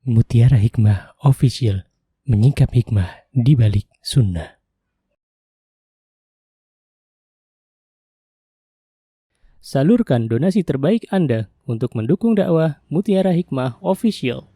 Mutiara Hikmah Official, menyingkap hikmah di balik sunnah. Salurkan donasi terbaik Anda untuk mendukung dakwah Mutiara Hikmah Official.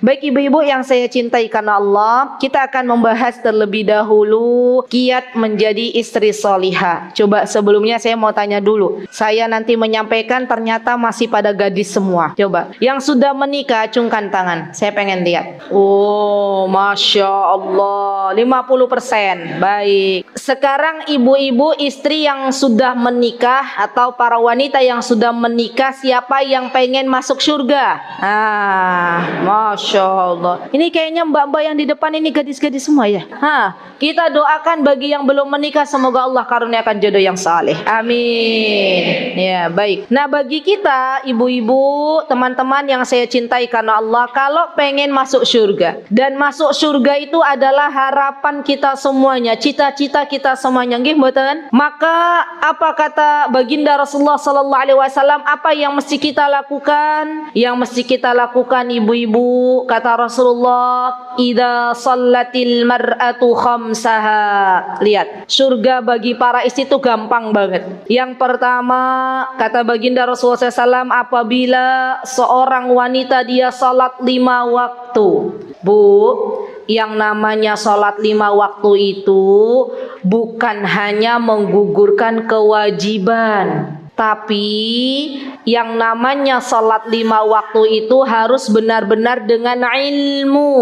Baik ibu-ibu yang saya cintai karena Allah, kita akan membahas terlebih dahulu kiat menjadi istri solihah. Coba sebelumnya saya mau tanya dulu. Saya nanti menyampaikan ternyata masih pada gadis semua. Coba, yang sudah menikah acungkan tangan. Saya pengen lihat. Oh, Masya Allah, 50%. Baik. Sekarang ibu-ibu istri yang sudah menikah atau para wanita yang sudah menikah, siapa yang pengen masuk surga? Masya Allah. Ini kayaknya mbak-mbak yang di depan ini gadis-gadis semua ya. Kita doakan bagi yang belum menikah, semoga Allah karuniakan jodoh yang saleh. Amin. Ya, baik. Nah, bagi kita ibu-ibu, teman-teman yang saya cintai karena Allah, kalau pengen masuk surga, dan masuk surga itu adalah harapan kita semuanya, cita-cita kita semuanya, nggih mboten? Maka apa kata baginda Rasulullah sallallahu alaihi wasallam, apa yang mesti kita lakukan? Yang mesti kita lakukan ibu-ibu, kata Rasulullah, idza shallatil mar'atu khamsaha. Lihat, surga bagi para istri itu gampang banget. Yang pertama, kata baginda Rasulullah SAW, apabila seorang wanita dia salat 5 waktu. Bu, yang namanya salat 5 waktu itu bukan hanya menggugurkan kewajiban, tapi yang namanya salat 5 waktu itu harus benar-benar dengan ilmu.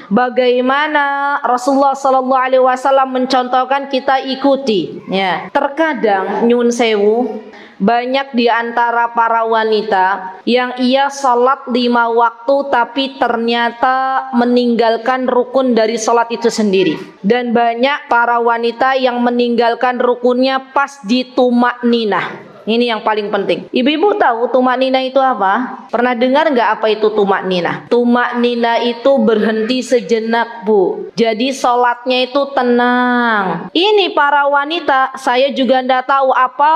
Bagaimana Rasulullah sallallahu alaihi wasallam mencontohkan, kita ikuti. Ya, terkadang nyun sewu, banyak di antara para wanita yang ia salat 5 waktu tapi ternyata meninggalkan rukun dari salat itu sendiri. Dan banyak para wanita yang meninggalkan rukunnya pas di tumak ninah. Ini yang paling penting. Ibu-ibu tahu tumak nina itu apa? Pernah dengar nggak apa itu tumak nina? Tumak nina itu berhenti sejenak, Bu. Jadi sholatnya itu tenang. Ini para wanita, saya juga nggak tahu apa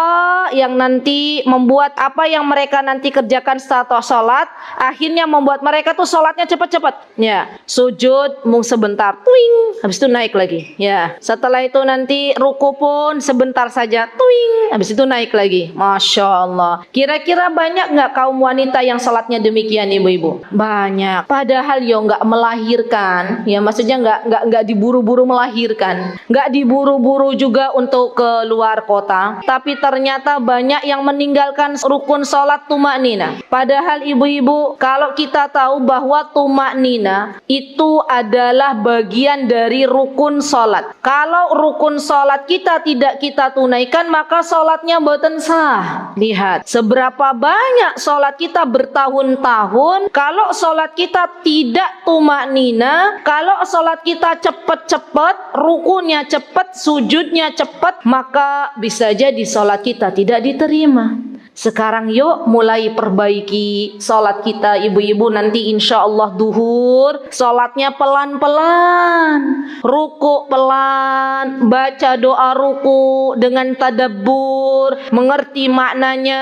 yang nanti membuat, apa yang mereka nanti kerjakan setelah sholat, akhirnya membuat mereka tuh sholatnya cepat-cepat. Ya, sujud mung sebentar, tuing, habis itu naik lagi. Ya, setelah itu nanti ruku pun sebentar saja, tuing, habis itu naik lagi. Masya Allah. Kira-kira banyak nggak kaum wanita yang salatnya demikian ibu-ibu? Banyak. Padahal yo nggak melahirkan, ya maksudnya nggak diburu-buru melahirkan, nggak diburu-buru juga untuk ke luar kota. Tapi ternyata banyak yang meninggalkan rukun salat tumak nina. Padahal ibu-ibu, kalau kita tahu bahwa tumak nina itu adalah bagian dari rukun salat. Kalau rukun salat kita tidak kita tunaikan, maka salatnya mboten sah. Lihat seberapa banyak sholat kita bertahun-tahun. Kalau sholat kita tidak tumak nina, kalau sholat kita cepat-cepat, rukunya cepat, sujudnya cepat, maka bisa jadi sholat kita tidak diterima. Sekarang yuk mulai perbaiki sholat kita ibu-ibu. Nanti insya Allah duhur sholatnya pelan-pelan, ruku pelan, baca doa ruku dengan tadabbur, mengerti maknanya,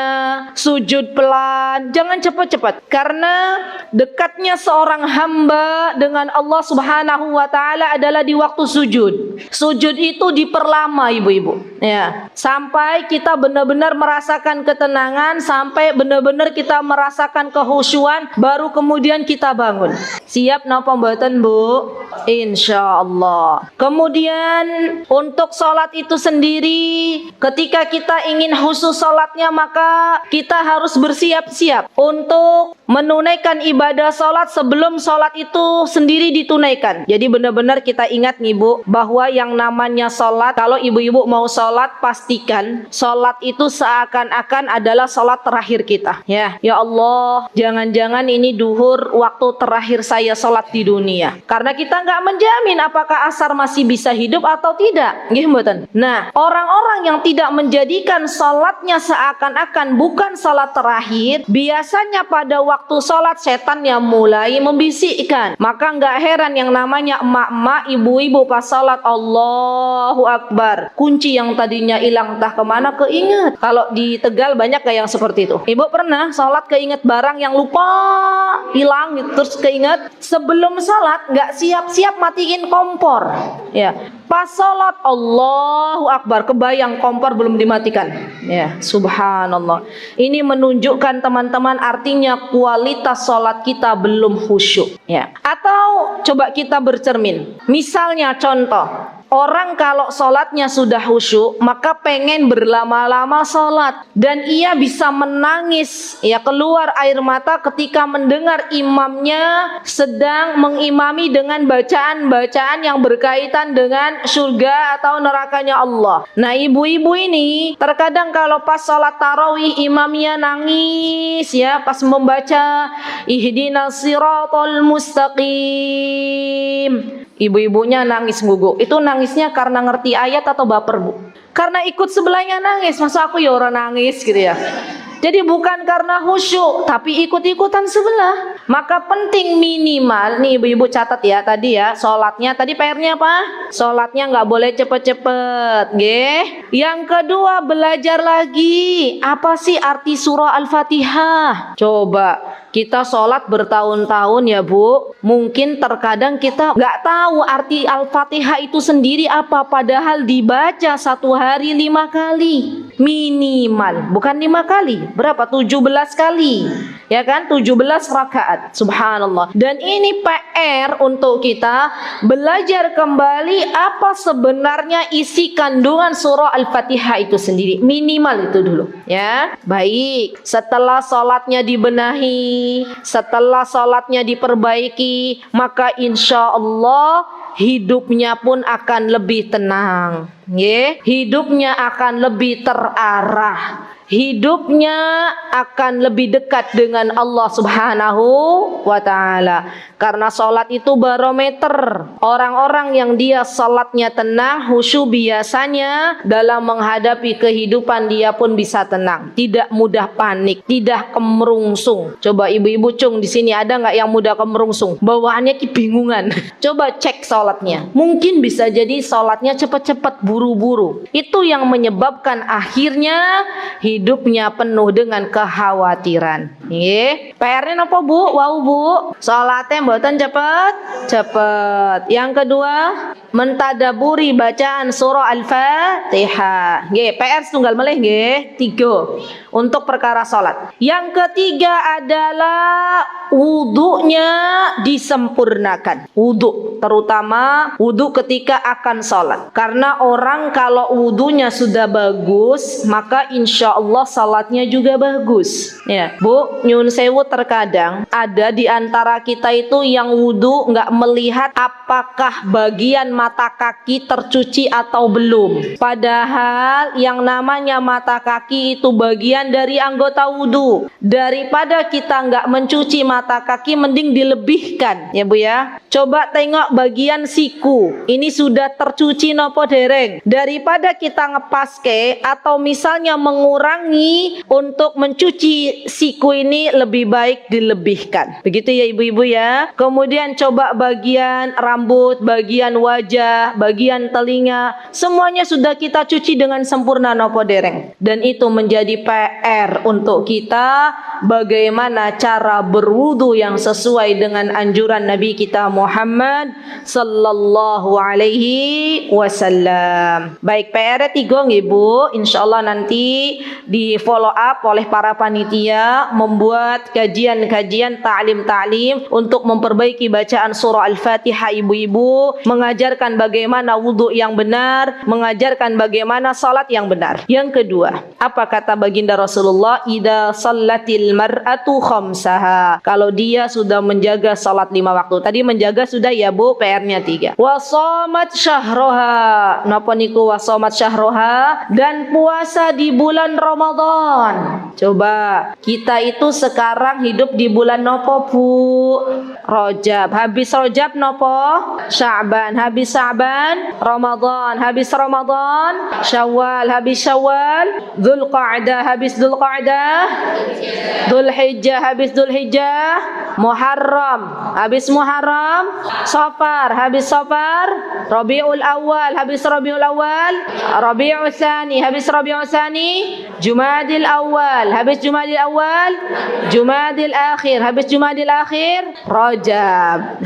sujud pelan, jangan cepat-cepat. Karena dekatnya seorang hamba dengan Allah subhanahu wa ta'ala adalah di waktu sujud. Sujud itu diperlama ibu-ibu, ya, sampai kita benar-benar merasakan ketenangan, sampai benar-benar kita merasakan kehusyuan, baru kemudian kita bangun. Siap napa mboten, Bu? Insya Allah. Kemudian untuk sholat itu sendiri, ketika kita ingin khusus sholatnya, maka kita harus bersiap-siap untuk menunaikan ibadah sholat sebelum sholat itu sendiri ditunaikan. Jadi benar-benar kita ingat nih Bu, bahwa yang namanya sholat, kalau ibu-ibu mau sholat, pastikan sholat itu seakan-akan ada adalah salat terakhir kita. Ya Allah, jangan-jangan ini duhur waktu terakhir saya salat di dunia. Karena kita nggak menjamin apakah asar masih bisa hidup atau tidak. Nggih mboten? Nah, orang-orang yang tidak menjadikan salatnya seakan-akan bukan salat terakhir, biasanya pada waktu salat setan yang mulai membisikkan. Maka nggak heran yang namanya emak-emak, ibu-ibu pas salat Allahu Akbar, kunci yang tadinya hilang entah kemana keinget. Kalau di Tegal banyak gak yang seperti itu? Ibu pernah salat keinget barang yang lupa hilang gitu, terus keinget sebelum salat nggak siap-siap matiin kompor. Ya, pas salat Allahu Akbar kebayang kompor belum dimatikan. Ya, subhanallah. Ini menunjukkan teman-teman artinya kualitas salat kita belum khusyuk. Ya. Atau coba kita bercermin. Misalnya contoh, orang kalau sholatnya sudah khusyuk, maka pengen berlama-lama sholat. Dan ia bisa menangis, ya keluar air mata ketika mendengar imamnya sedang mengimami dengan bacaan-bacaan yang berkaitan dengan surga atau nerakanya Allah. Nah, ibu-ibu ini terkadang kalau pas sholat tarawih imamnya nangis, ya pas membaca ihdinas siratal mustaqim. Ibu-ibunya nangis gugup. Itu nangisnya karena ngerti ayat atau baper, Bu? Karena ikut sebelahnya nangis. Masa aku ya orang nangis gitu ya. Jadi bukan karena khusyuk, tapi ikut-ikutan sebelah. Maka penting minimal, nih ibu-ibu catat ya tadi ya, sholatnya tadi PR-nya apa? Sholatnya nggak boleh cepet-cepet, nggih. Yang kedua, belajar lagi. Apa sih arti surah Al-Fatihah? Coba. Kita sholat bertahun-tahun ya Bu, mungkin terkadang kita nggak tahu arti Al-Fatihah itu sendiri apa, padahal dibaca satu hari 5 kali minimal, bukan 5 kali, berapa? 17 kali, ya kan? 17 rakaat, subhanallah. Dan ini PR untuk kita belajar kembali apa sebenarnya isi kandungan surah Al-Fatihah itu sendiri, minimal itu dulu ya. Baik, setelah sholatnya dibenahi, setelah sholatnya diperbaiki, maka insya Allah hidupnya pun akan lebih tenang, hidupnya akan lebih terarah, hidupnya akan lebih dekat dengan Allah Subhanahu wa ta'ala. Karena sholat itu barometer. Orang-orang yang dia sholatnya tenang, khusyuk, biasanya dalam menghadapi kehidupan dia pun bisa tenang, tidak mudah panik, tidak kemerungsung. Coba ibu-ibu cung di sini ada nggak yang mudah kemerungsung? Bawaannya kebingungan. Coba cek sholatnya. Mungkin bisa jadi sholatnya cepat-cepat, buru-buru. Itu yang menyebabkan akhirnya hidupnya penuh dengan kekhawatiran. PR-nya apa Bu? Wow Bu, sholatnya mboten cepet. Yang kedua, mentadaburi bacaan surah Al-Fatihah. PR tunggal melih 3 untuk perkara sholat. Yang ketiga adalah wudunya disempurnakan. Wudu, terutama wudu ketika akan sholat. Karena orang kalau wudunya sudah bagus, maka insya Allah sholatnya juga bagus. Ya, Bu, nyun sewu, terkadang ada di antara kita itu yang wudu nggak melihat apakah bagian mata kaki tercuci atau belum. Padahal yang namanya mata kaki itu bagian dari anggota wudu. Daripada kita nggak mencuci mata kaki, mending dilebihkan ya Bu ya. Coba tengok bagian siku, ini sudah tercuci nopo dereng. Daripada kita ngepaske atau misalnya mengurangi untuk mencuci siku, ini lebih baik dilebihkan. Begitu ya ibu-ibu ya. Kemudian coba bagian rambut, bagian wajah, bagian telinga, semuanya sudah kita cuci dengan sempurna nopo dereng. Dan itu menjadi PR untuk kita, bagaimana cara berwudu yang sesuai dengan anjuran Nabi kita Muhammad sallallahu alaihi wasallam. Baik, PR 3 nggih Bu. Insyaallah nanti di follow up oleh para panitia, membuat membuat kajian-kajian ta'lim untuk memperbaiki bacaan surah Al-Fatihah ibu-ibu, mengajarkan bagaimana wudhu yang benar, mengajarkan bagaimana salat yang benar. Yang kedua, apa kata baginda Rasulullah? Idza shallatil mar'atu khamsaha. Kalau dia sudah menjaga salat 5 waktu. Tadi menjaga sudah ya Bu, PR-nya 3. Wa shamat syahroha. Napa niku wa shamat syahroha? Dan puasa di bulan Ramadan. Coba, kita itu sekarang hidup di bulan nopo Bu? Rajab. Habis Rajab nopo? Sya'ban. Habis Sya'ban Ramadan. Habis Ramadan Syawal. Habis Syawal Dzulqa'dah. Habis Dzulqa'dah Dzulhijjah. Habis Dzulhijjah Muharram. Habis Muharram Safar. Habis Safar Rabiul Awal. Habis Rabiul Awal Rabiul Tsani. Habis Rabiul Tsani Jumadil Awal. Habis Jumadil Awal Jumadil Akhir. Habis Jumadil Akhir Rajab.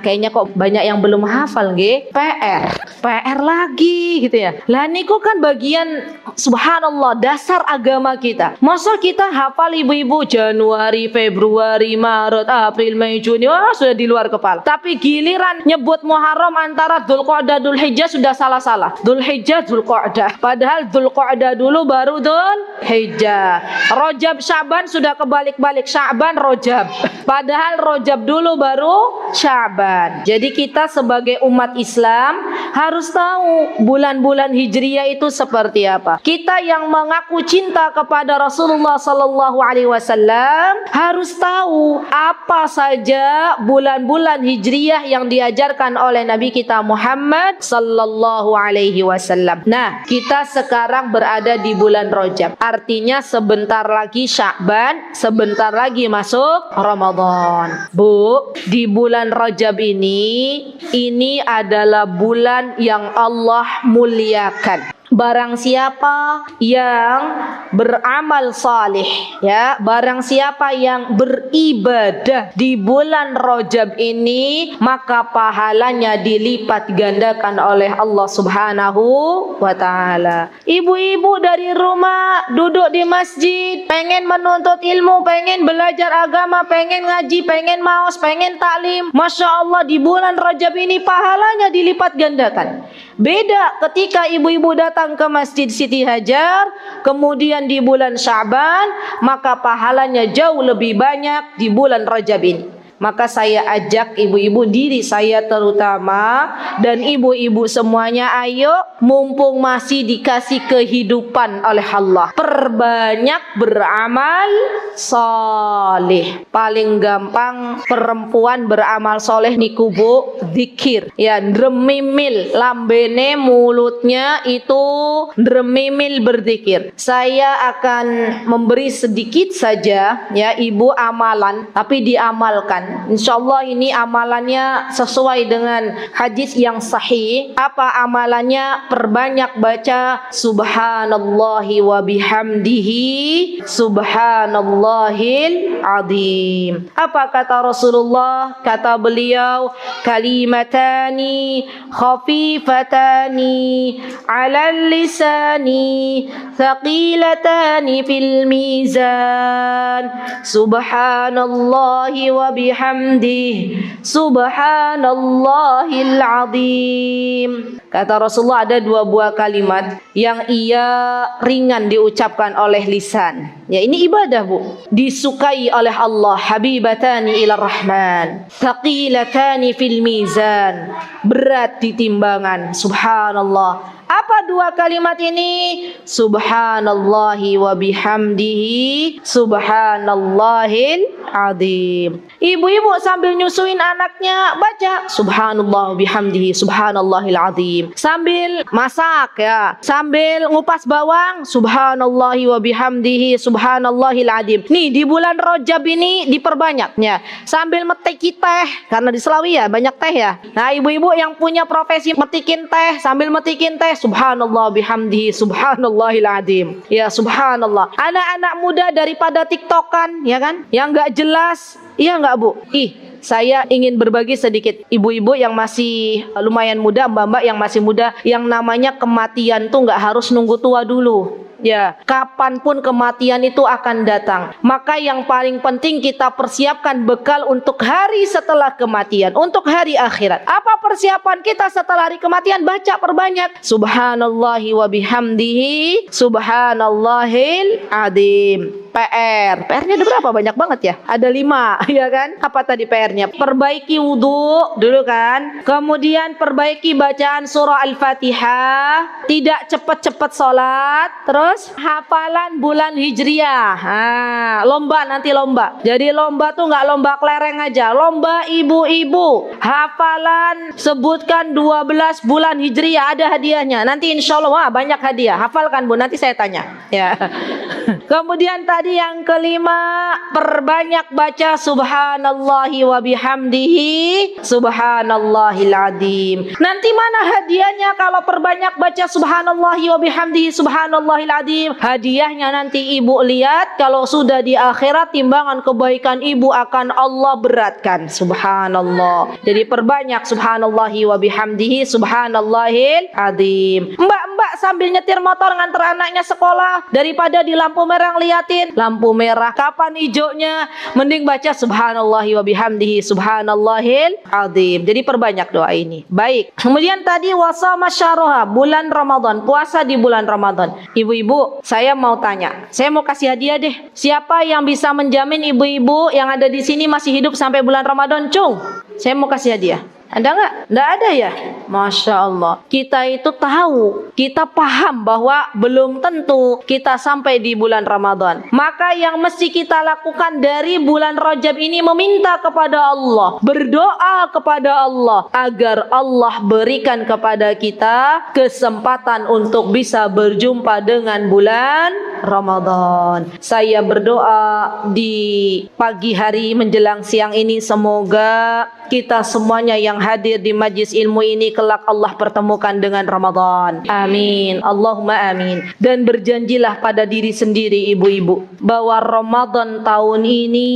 Kayaknya kok banyak yang belum hafal nggih. PR lagi gitu ya. Lah niku kan bagian subhanallah dasar agama kita. Masa kita hafal ibu-ibu Januari, Februari, Maret, April, Mei, Juni, sudah di luar kepala. Tapi giliran nyebut Muharram antara Dzulqa'dah, Dzulhijjah sudah salah-salah. Dzulhijjah, Dzulqa'dah. Padahal Dzulqa'dah dulu baru Dzulhijjah. Rajab, Sya'ban sudah kebalik-balik. Sya'ban, Rajab. Padahal Rajab dulu baru Sya'ban. Jadi kita sebagai umat Islam harus tahu bulan-bulan Hijriyah itu seperti apa. Kita yang mengaku cinta kepada Rasulullah sallallahu alaihi wasallam harus tahu apa saja bulan-bulan Hijriyah yang diajarkan oleh Nabi kita Muhammad sallallahu alaihi wasallam. Nah, kita sekarang berada di bulan Rajab. Artinya sebentar lagi Sya'ban, sebentar lagi masuk Ramadan. Bu, di bulan Rajab ini adalah bulan yang Allah muliakan. Barang siapa yang beramal salih, ya, barang siapa yang beribadah di bulan Rajab ini, maka pahalanya dilipat gandakan oleh Allah Subhanahu wa taala. Ibu-ibu dari rumah duduk di masjid, pengen menuntut ilmu, pengen belajar agama, pengen ngaji, pengen maos, pengen taklim. Masya Allah, di bulan Rajab ini pahalanya dilipat gandakan. Beda ketika ibu-ibu datang ke Masjid Siti Hajar, kemudian di bulan Sya'ban, maka pahalanya jauh lebih banyak di bulan Rajab ini. Maka saya ajak ibu-ibu, diri saya terutama, dan ibu-ibu semuanya, ayo mumpung masih dikasih kehidupan oleh Allah, perbanyak beramal soleh. Paling gampang perempuan beramal soleh niku Bu, zikir. Ya, dremimil lambene, mulutnya itu dremimil berzikir. Saya akan memberi sedikit saja ya ibu amalan, tapi diamalkan. Insyaallah ini amalannya sesuai dengan hadis yang sahih. Apa amalannya? Perbanyak baca subhanallahi wa bihamdihi subhanallahil azim. Apa kata Rasulullah? Kata beliau, kalimatani khafifatani 'alal lisani thaqilatani fil mizan subhanallahi wa bihamdihi subhanallahil azim. Kata Rasulullah, ada 2 buah kalimat yang ia ringan diucapkan oleh lisan. Ya, ini ibadah Bu, disukai oleh Allah. Habibatani ilar rahman, thaqilatani fil mizan, berat di timbangan. Subhanallah. Apa 2 kalimat ini? Subhanallahi wa bihamdihi subhanallahil azim. Ibu-ibu sambil nyusuin anaknya baca subhanallah wa bihamdihi subhanallahil azim. Sambil masak ya, sambil ngupas bawang subhanallahi wa bihamdihi subhanallahil azim. Nih di bulan Rajab ini diperbanyaknya. Sambil metik teh, karena di Selawi ya banyak teh ya. Nah, ibu-ibu yang punya profesi metikin teh, sambil metikin teh subhanallah bihamdihi subhanallahil azim. Ya subhanallah. Anak-anak muda daripada tiktokan ya kan, yang enggak jelas. Iya enggak Bu? Saya ingin berbagi sedikit ibu-ibu yang masih lumayan muda, mbak-mbak yang masih muda, yang namanya kematian tuh enggak harus nunggu tua dulu. Ya, kapanpun kematian itu akan datang. Maka yang paling penting kita persiapkan bekal untuk hari setelah kematian, untuk hari akhirat. Apa persiapan kita setelah hari kematian? Baca perbanyak. Subhanallahi wa bihamdihi, subhanallahil azim. PR-nya ada berapa? Banyak banget ya. Ada 5, ya kan? Apa tadi PR-nya? Perbaiki wudhu dulu kan. Kemudian perbaiki bacaan surah Al-Fatihah. Tidak cepat-cepat sholat. Terus hafalan bulan Hijriah. Lomba nanti lomba. Jadi lomba tuh nggak lomba kelereng aja. Lomba ibu-ibu. Hafalan sebutkan 12 bulan Hijriah, ada hadiahnya. Nanti insya Allah banyak hadiah. Hafalkan Bu, nanti saya tanya. Ya. Kemudian tadi yang kelima, perbanyak baca subhanallahi wa bihamdihi, subhanallahil azim. Nanti mana hadiahnya kalau perbanyak baca subhanallahi wa bihamdihi, subhanallahil azim? Hadiahnya nanti ibu lihat, kalau sudah di akhirat timbangan kebaikan ibu akan Allah beratkan. Subhanallah. Jadi perbanyak subhanallahi wa bihamdihi, subhanallahil azim. Mbak sambil nyetir motor nganter anaknya sekolah, daripada di lampu merah ngeliatin lampu merah kapan hijaunya, mending baca subhanallahi wa bihamdihi, subhanallahil azim. Jadi perbanyak doa ini. Baik. Kemudian tadi wasama syahroha, bulan Ramadan, puasa di bulan Ramadan. Ibu-ibu, saya mau tanya, saya mau kasih hadiah deh. Siapa yang bisa menjamin ibu-ibu yang ada di sini masih hidup sampai bulan Ramadan? Cung, saya mau kasih hadiah. Ada nggak? Nggak ada ya? Masya Allah. Kita itu tahu, kita paham bahwa belum tentu kita sampai di bulan Ramadan. Maka yang mesti kita lakukan dari bulan Rajab ini meminta kepada Allah, berdoa kepada Allah agar Allah berikan kepada kita kesempatan untuk bisa berjumpa dengan bulan Ramadan. Saya berdoa di pagi hari menjelang siang ini, semoga kita semuanya yang hadir di majlis ilmu ini kelak Allah pertemukan dengan Ramadan. Amin. Allahumma amin. Dan berjanjilah pada diri sendiri ibu-ibu bahwa Ramadan tahun ini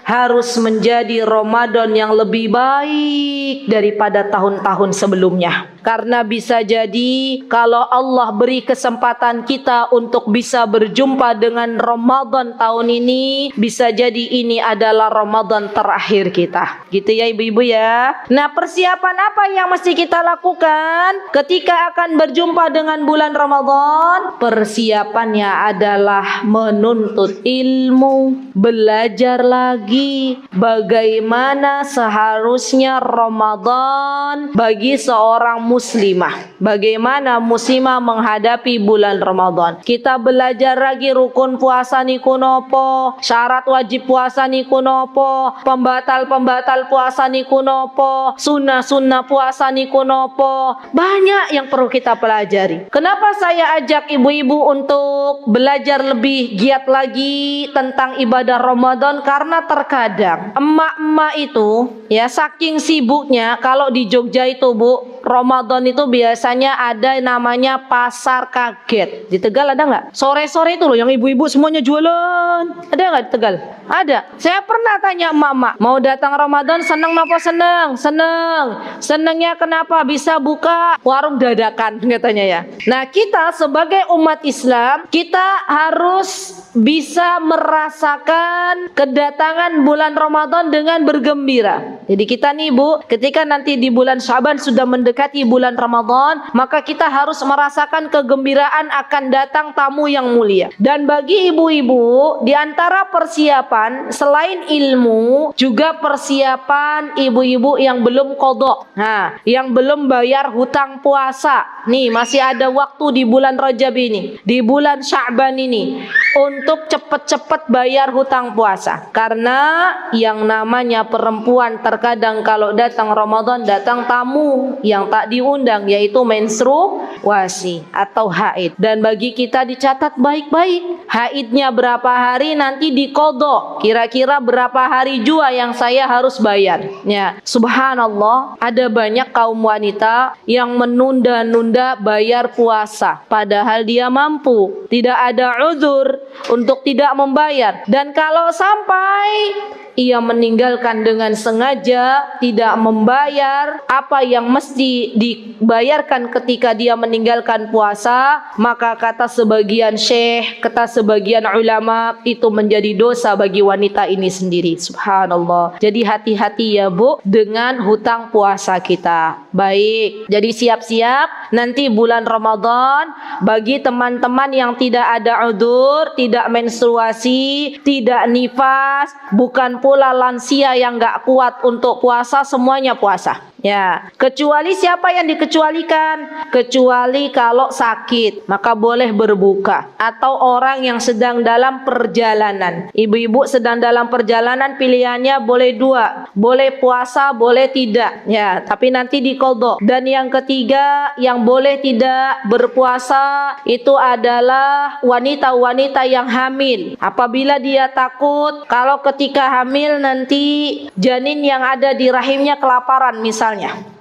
harus menjadi Ramadan yang lebih baik daripada tahun-tahun sebelumnya. Karena bisa jadi kalau Allah beri kesempatan kita untuk bisa berjumpa dengan Ramadan tahun ini, bisa jadi ini adalah Ramadan terakhir kita. Gitu ya ibu-ibu ya. Nah, persiapan apa yang mesti kita lakukan ketika akan berjumpa dengan bulan Ramadan? Persiapannya adalah menuntut ilmu, belajar lagi bagaimana seharusnya Ramadan bagi seorang muslimah. Bagaimana muslimah menghadapi bulan Ramadan. Kita belajar lagi rukun puasa niku nopo, syarat wajib puasa niku nopo, pembatal-pembatal puasa niku nopo, sunnah-sunnah puasa niku nopo. Banyak yang perlu kita pelajari. Kenapa saya ajak ibu-ibu untuk belajar lebih giat lagi tentang ibadah Ramadan? Karena terkadang emak-emak itu ya saking sibuknya, kalau di Jogja itu Bu, Ramadan itu biasanya ada namanya pasar kaget. Di Tegal ada nggak? Sore-sore itu loh yang ibu-ibu semuanya jualan. Ada nggak di Tegal? Ada. Saya pernah tanya emak-emak, mau datang Ramadan seneng apa seneng? Seneng. Senengnya kenapa? Bisa buka warung dadakan katanya ya. Nah, kita sebagai umat Islam, kita harus bisa merasakan kedatangan bulan Ramadan dengan bergembira. Jadi kita nih Bu, ketika nanti di bulan Syaban sudah mendekati bulan Ramadan, maka kita harus merasakan kegembiraan akan datang tamu yang mulia. Dan bagi ibu-ibu, di antara persiapan selain ilmu, juga persiapan ibu-ibu yang belum qadha. Nah, yang belum bayar hutang puasa. Nih, masih ada waktu di bulan Rajab ini, di bulan Sya'ban ini, untuk cepat-cepat bayar hutang puasa. Karena yang namanya perempuan terkadang kalau datang Ramadan datang tamu yang tak diundang, yaitu menstruasi atau haid. Dan bagi kita dicatat baik-baik, haidnya berapa hari nanti diqadha, kira-kira berapa hari jua yang saya harus bayar. Ya, subhanallah, ada banyak kaum wanita yang menunda-nunda bayar puasa padahal dia mampu, tidak ada uzur untuk tidak membayar. Dan kalau sampai ia meninggalkan dengan sengaja, tidak membayar apa yang mesti dibayarkan ketika dia meninggalkan puasa, maka kata sebagian syekh, kata sebagian ulama, itu menjadi dosa bagi wanita ini sendiri. Subhanallah. Jadi hati-hati ya Bu dengan hutang puasa kita. Baik, jadi siap-siap nanti bulan Ramadan bagi teman-teman yang tidak ada udzur, tidak menstruasi, tidak nifas, bukan pula lansia yang gak kuat untuk puasa, semuanya puasa. Ya, kecuali siapa yang dikecualikan? Kecuali kalau sakit, maka boleh berbuka. Atau orang yang sedang dalam perjalanan. Ibu-ibu sedang dalam perjalanan, pilihannya boleh dua, boleh puasa, boleh tidak. Ya, tapi nanti diqadha. Dan yang ketiga, yang boleh tidak berpuasa itu adalah wanita-wanita yang hamil. Apabila dia takut kalau ketika hamil nanti janin yang ada di rahimnya kelaparan misalnya.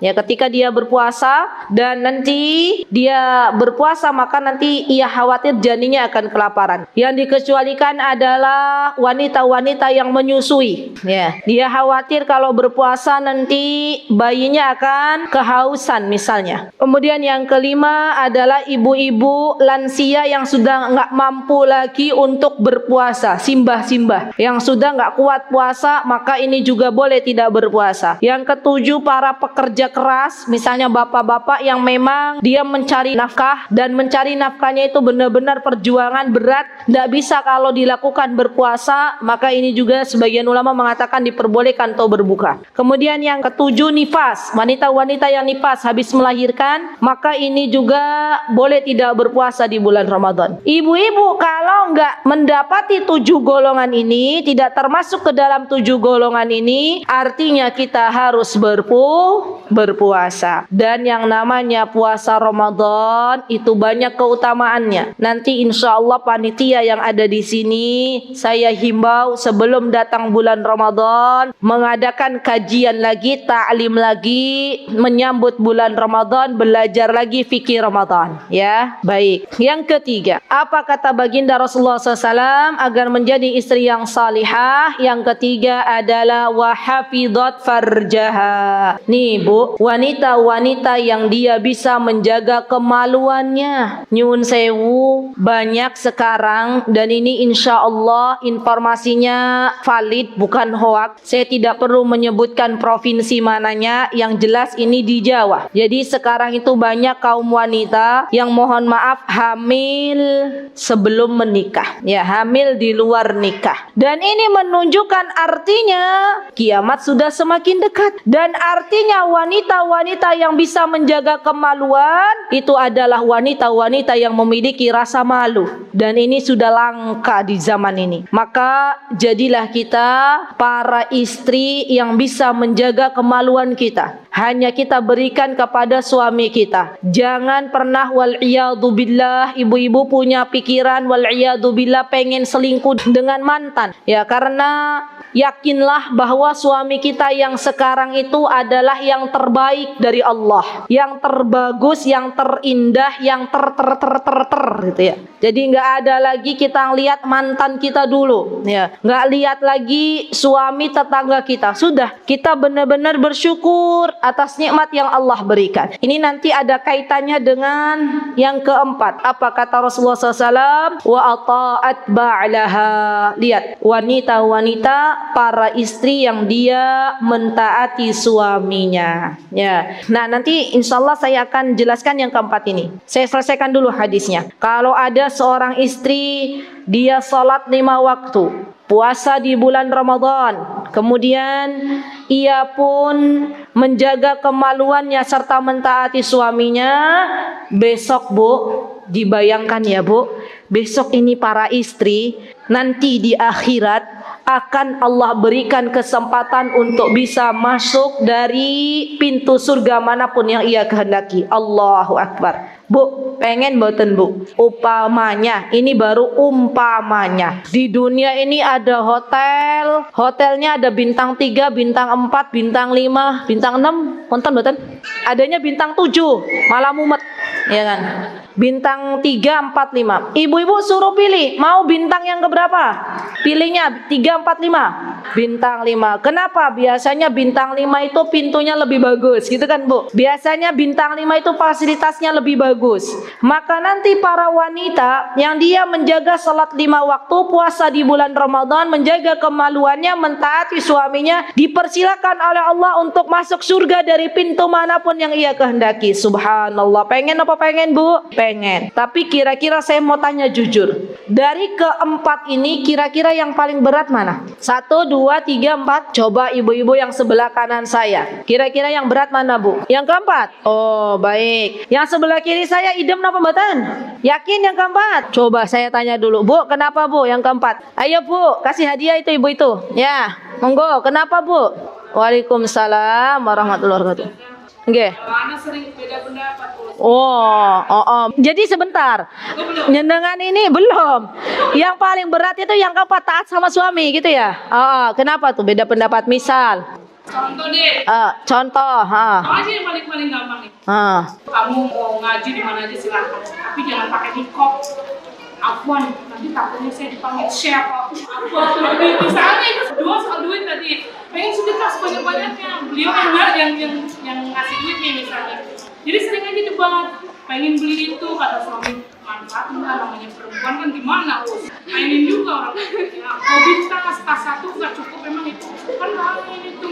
Ya, ketika dia berpuasa dan nanti dia berpuasa, maka nanti ia khawatir janinnya akan kelaparan. Yang dikecualikan adalah wanita-wanita yang menyusui. Ya, dia khawatir kalau berpuasa nanti bayinya akan kehausan misalnya. Kemudian yang kelima adalah ibu-ibu lansia yang sudah nggak mampu lagi untuk berpuasa, simbah-simbah yang sudah nggak kuat puasa, maka ini juga boleh tidak berpuasa. Yang ketujuh, para pekerja keras, misalnya bapak-bapak yang memang dia mencari nafkah dan mencari nafkahnya itu benar-benar perjuangan berat, tidak bisa kalau dilakukan berpuasa, maka ini juga sebagian ulama mengatakan diperbolehkan atau berbuka. Kemudian yang ketujuh, nifas, wanita-wanita yang nifas habis melahirkan, maka ini juga boleh tidak berpuasa di bulan Ramadan. Ibu-ibu kalau nggak mendapati 7 golongan ini, tidak termasuk ke dalam 7 golongan ini, artinya kita harus berpuasa. Dan yang namanya puasa Ramadan itu banyak keutamaannya. Nanti insya Allah panitia yang ada di sini, saya himbau sebelum datang bulan Ramadan mengadakan kajian lagi, ta'lim lagi, menyambut bulan Ramadan, belajar lagi fikih Ramadan. Ya, baik. Yang ketiga, apa kata baginda Rasulullah SAW agar menjadi istri yang salihah? Yang ketiga adalah wahafidhat farjaha. Nih Bu, wanita-wanita yang dia bisa menjaga kemaluannya. Nyun sewu, banyak sekarang, dan ini insya Allah informasinya valid, bukan hoak. Saya tidak perlu menyebutkan provinsi mananya, yang jelas ini di Jawa. Jadi sekarang itu banyak kaum wanita yang mohon maaf hamil sebelum menikah. Ya, hamil di luar nikah. Dan ini menunjukkan artinya kiamat sudah semakin dekat. Dan artinya wanita-wanita yang bisa menjaga kemaluan itu adalah wanita-wanita yang memiliki rasa malu. Dan ini sudah langka di zaman ini. Maka jadilah kita para istri yang bisa menjaga kemaluan kita. Hanya kita berikan kepada suami kita. Jangan pernah wal'iyadzubillah, ibu-ibu punya pikiran wal'iyadzubillah pengen selingkuh dengan mantan. Ya, karena yakinlah bahwa suami kita yang sekarang itu adalah yang terbaik dari Allah, yang terbagus, yang terindah, yang ter gitu ya. Jadi nggak ada lagi kita lihat mantan kita dulu, ya. Nggak lihat lagi suami tetangga kita. Sudah, kita benar-benar bersyukur atas nikmat yang Allah berikan. Ini nanti ada kaitannya dengan yang keempat. Apa kata Rasulullah SAW? Wa ata'at ba'laha. Lihat, wanita-wanita, para istri yang dia mentaati suaminya. Ya. Nah, nanti insya Allah saya akan jelaskan yang keempat ini. Saya selesaikan dulu hadisnya. Kalau ada seorang istri, dia salat 5 waktu, puasa di bulan Ramadan, kemudian ia pun menjaga kemaluannya serta mentaati suaminya, besok Bu, dibayangkan ya Bu, besok ini para istri nanti di akhirat akan Allah berikan kesempatan untuk bisa masuk dari pintu surga manapun yang ia kehendaki. Allahu Akbar. Bu, pengen boten Bu? Umpamanya, ini baru umpamanya. Di dunia ini ada hotel, hotelnya ada bintang 3, bintang 4, bintang 5, bintang 6, nonton boten? Adanya bintang 7, malah mumet, ya kan? Bintang 3, 4, 5. Ibu-ibu suruh pilih, mau bintang yang keberapa? Pilihnya 3, 4, 5. Bintang 5. Kenapa? Biasanya bintang 5 itu pintunya lebih bagus, gitu kan Bu? Biasanya bintang 5 itu fasilitasnya lebih bagus. Maka nanti para wanita yang dia menjaga salat 5 waktu, puasa di bulan Ramadan, menjaga kemaluannya, mentaati suaminya, dipersilakan oleh Allah untuk masuk surga dari pintu manapun yang ia kehendaki. Subhanallah. Pengen apa pengen Bu? Pengen. Tapi kira-kira saya mau tanya jujur, dari keempat ini kira-kira yang paling berat mana? 1, 2, 3, 4. Coba ibu-ibu yang sebelah kanan saya, kira-kira yang berat mana Bu? Yang keempat. Oh baik. Yang sebelah kiri saya idem apa batan? Yakin yang keempat? Coba saya tanya dulu Bu, kenapa Bu yang keempat? Ayo Bu, kasih hadiah itu ibu itu. Ya, monggo. Kenapa Bu? Waalaikumsalam warahmatullahi wabarakatuh. Nggih. Jadi sebentar. Nyenengan ini belum. Yang paling berat itu yang keempat, taat sama suami gitu ya. Kenapa tuh beda pendapat? Misal. Contoh deh. Contoh. Apa aja yang paling gampang nih? Kamu mau ngaji di mana aja silakan, tapi jangan pakai nikop. Afwan, nanti takutnya saya dipanggil siapa? Afwan, misalnya itu dua soal duit tadi. Pengen sedekah sebanyak-banyaknya. Beliau kan yang ngasih duit nih misalnya. Jadi sering aja debat. Pengen beli itu, kata suami. Manfaat enggak, namanya perempuan kan gimana? Mainin juga orang. Ya, hobi tas satu nggak cukup, memang itu kan main itu.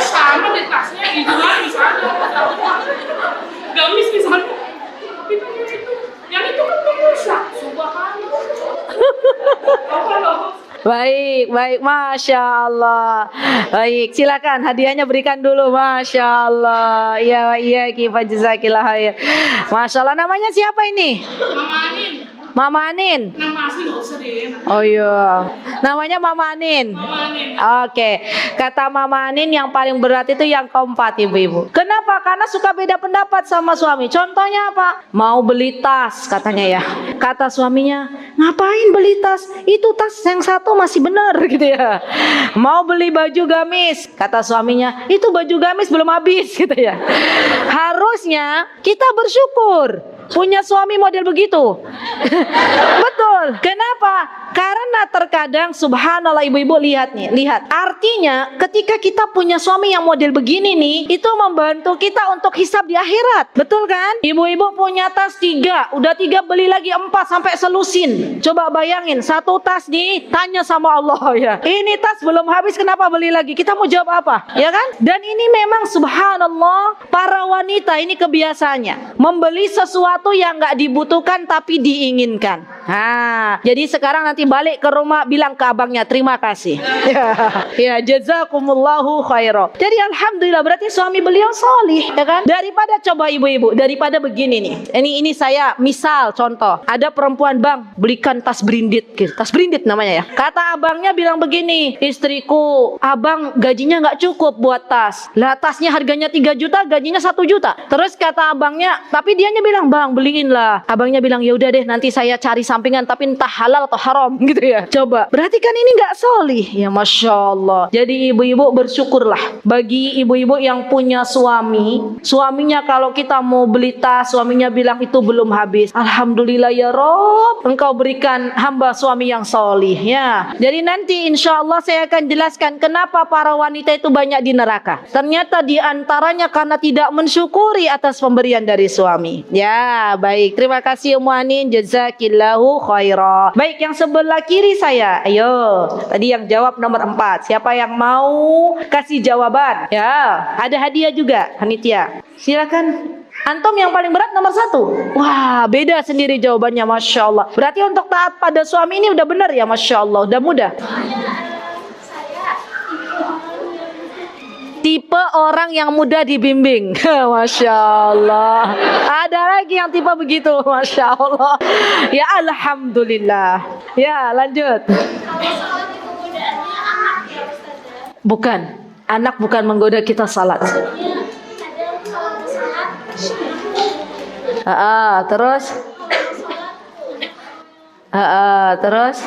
Sama deh tasnya gitu kan misalnya. Gamis misalnya. Tapi kan yang itu kan pengusaha. Subhanallah. Baik, Masya Allah. Baik, silakan hadiahnya berikan dulu. Masya Allah. Iya, Kifa jazakillah khair. Masya Allah, namanya siapa ini? Mama Anin. Nama asli nggak usah deh. Oh iya, namanya Mama Anin. Oke, kata Mama Anin yang paling berat itu yang keempat ibu-ibu. Kenapa? Karena suka beda pendapat sama suami. Contohnya apa? Mau beli tas katanya ya. Kata suaminya, ngapain beli tas? Itu tas yang satu masih benar gitu ya. Mau beli baju gamis. Kata suaminya, itu baju gamis belum habis gitu ya. Harusnya kita bersyukur punya suami model begitu. Betul. Kenapa? Karena terkadang subhanallah ibu-ibu lihat nih, lihat. Artinya ketika kita punya suami yang model begini nih, itu membantu kita untuk hisab di akhirat. Betul kan? Ibu-ibu punya tas 3, udah 3 beli lagi 4 sampai selusin. Coba bayangin, satu tas nih tanya sama Allah ya. Ini tas belum habis kenapa beli lagi? Kita mau jawab apa? Ya kan? Dan ini memang subhanallah para wanita ini kebiasaannya membeli sesuatu yang nggak dibutuhkan tapi diinginkan. Jadi sekarang nanti balik ke rumah bilang ke abangnya terima kasih. Ya jazakumullahu khairan. Jadi alhamdulillah berarti suami beliau solih, ya kan? Daripada coba ibu-ibu, daripada begini nih. Ini saya misal contoh, ada perempuan bang belikan tas brindit, gitu. Tas brindit namanya ya. Kata abangnya bilang begini, istriku, abang gajinya nggak cukup buat tas. Lah tasnya harganya 3 juta, gajinya 1 juta. Terus kata abangnya, tapi dianya bilang bang beliin lah. Abangnya bilang ya udah deh nanti saya cari sampingan tapi entah halal atau haram gitu ya. Coba berarti kan ini nggak solih ya. Masya Allah. Jadi ibu-ibu bersyukurlah bagi ibu-ibu yang punya suami. Suaminya kalau kita mau beli tas, suaminya bilang itu belum habis. Alhamdulillah ya Rob, engkau berikan hamba suami yang solih ya. Jadi nanti insya Allah saya akan jelaskan kenapa para wanita itu banyak di neraka. Ternyata diantaranya karena tidak mensyukuri atas pemberian dari suami. Ya baik, terima kasih Ummu Anin, jazakillahu khairan. Baik, yang sebelah kiri saya, ayo. Tadi yang jawab nomor 4. Siapa yang mau kasih jawaban? Ya, ada hadiah juga, panitia. Silakan. Antum yang paling berat nomor 1. Wah, beda sendiri jawabannya, Masya Allah. Berarti untuk taat pada suami ini udah benar ya, Masya Allah. Udah mudah. Tipe orang yang mudah dibimbing. Masya Allah. Ada lagi yang tipe begitu. Masya Allah. Ya alhamdulillah. Ya lanjut. Bukan. Anak bukan menggoda kita salat. Terus. Terus.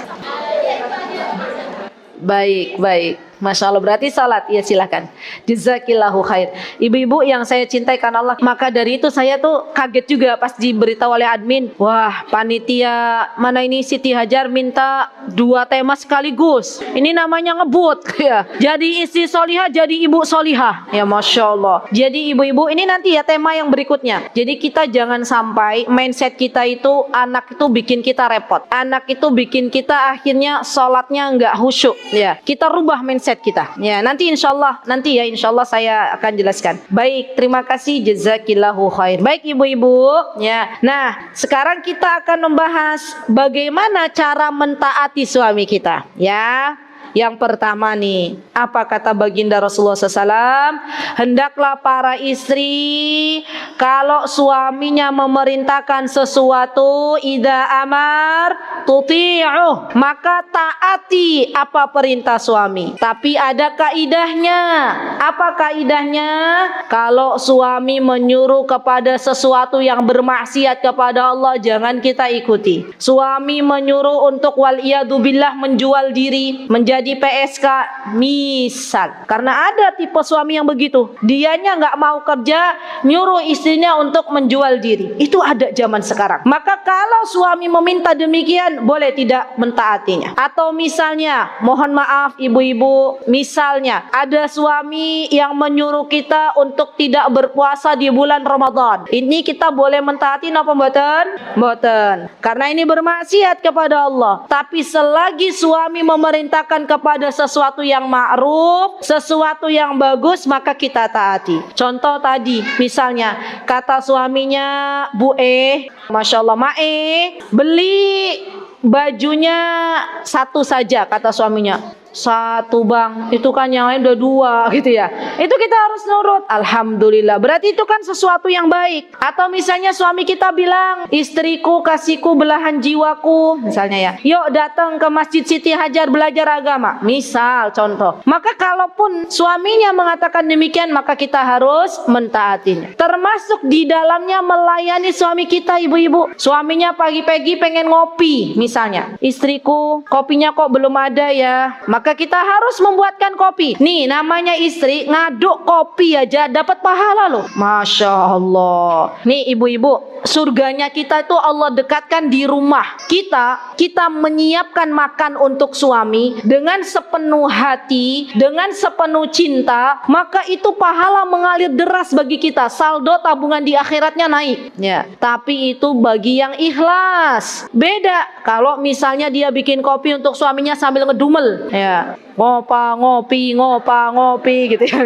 Baik. Masya Allah, berarti salat. Ya silakan. Jazakillahu khair. Ibu-ibu yang saya cintai karena Allah. Maka dari itu saya tuh kaget juga pas diberitahu oleh admin. Wah, panitia mana ini Siti Hajar minta 2 tema sekaligus. Ini namanya ngebut ya. Jadi istri solihah, jadi ibu solihah. Ya Masya Allah. Jadi ibu-ibu ini nanti ya tema yang berikutnya. Jadi kita jangan sampai mindset kita itu anak itu bikin kita repot. Anak itu bikin kita akhirnya sholatnya nggak khusyuk. Ya, kita rubah mindset kita. Ya, nanti insya Allah saya akan jelaskan. Baik, terima kasih, jazakillahu khair. Baik ibu-ibu, ya. Nah, sekarang kita akan membahas bagaimana cara mentaati suami kita, ya. Yang pertama nih, apa kata baginda Rasulullah SAW? Hendaklah para istri kalau suaminya memerintahkan sesuatu, idza amar tuti'uh, maka taati apa perintah suami. Tapi ada kaidahnya. Apa kaidahnya? Kalau suami menyuruh kepada sesuatu yang bermaksiat kepada Allah, jangan kita ikuti. Suami menyuruh untuk waliyadzubillah menjual diri, menjadi PSK misal, karena ada tipe suami yang begitu, dianya nggak mau kerja, nyuruh istrinya untuk menjual diri. Itu ada zaman sekarang. Maka kalau suami meminta demikian, boleh tidak mentaatinya. Atau misalnya, mohon maaf ibu-ibu, misalnya ada suami yang menyuruh kita untuk tidak berpuasa di bulan Ramadan. Ini kita boleh mentaati apa mboten? Mboten. Karena ini bermaksiat kepada Allah. Tapi selagi suami memerintahkan kepada sesuatu yang ma'ruf, sesuatu yang bagus, maka kita taati. Contoh tadi, misalnya kata suaminya, Bu Masya Allah, beli bajunya 1 saja, kata suaminya. 1 bang, itu kan yang lain udah 2 gitu ya. Itu kita harus nurut. Alhamdulillah, berarti itu kan sesuatu yang baik. Atau misalnya suami kita bilang, istriku kasihku belahan jiwaku, misalnya ya, yuk datang ke Masjid Siti Hajar belajar agama, misal contoh. Maka kalaupun suaminya mengatakan demikian, maka kita harus mentaatinya. Termasuk di dalamnya melayani suami kita, ibu-ibu. Suaminya pagi-pagi pengen ngopi, misalnya, istriku kopinya kok belum ada ya, maka kita harus membuatkan kopi. Nih namanya istri ngaduk kopi aja dapat pahala loh. Masya Allah. Nih ibu-ibu, surganya kita itu Allah dekatkan di rumah kita. Kita menyiapkan makan untuk suami dengan sepenuh hati, dengan sepenuh cinta, maka itu pahala mengalir deras bagi kita. Saldo tabungan di akhiratnya naik ya. Tapi itu bagi yang ikhlas. Beda kalau misalnya dia bikin kopi untuk suaminya sambil ngedumel ya, ngopi gitu ya,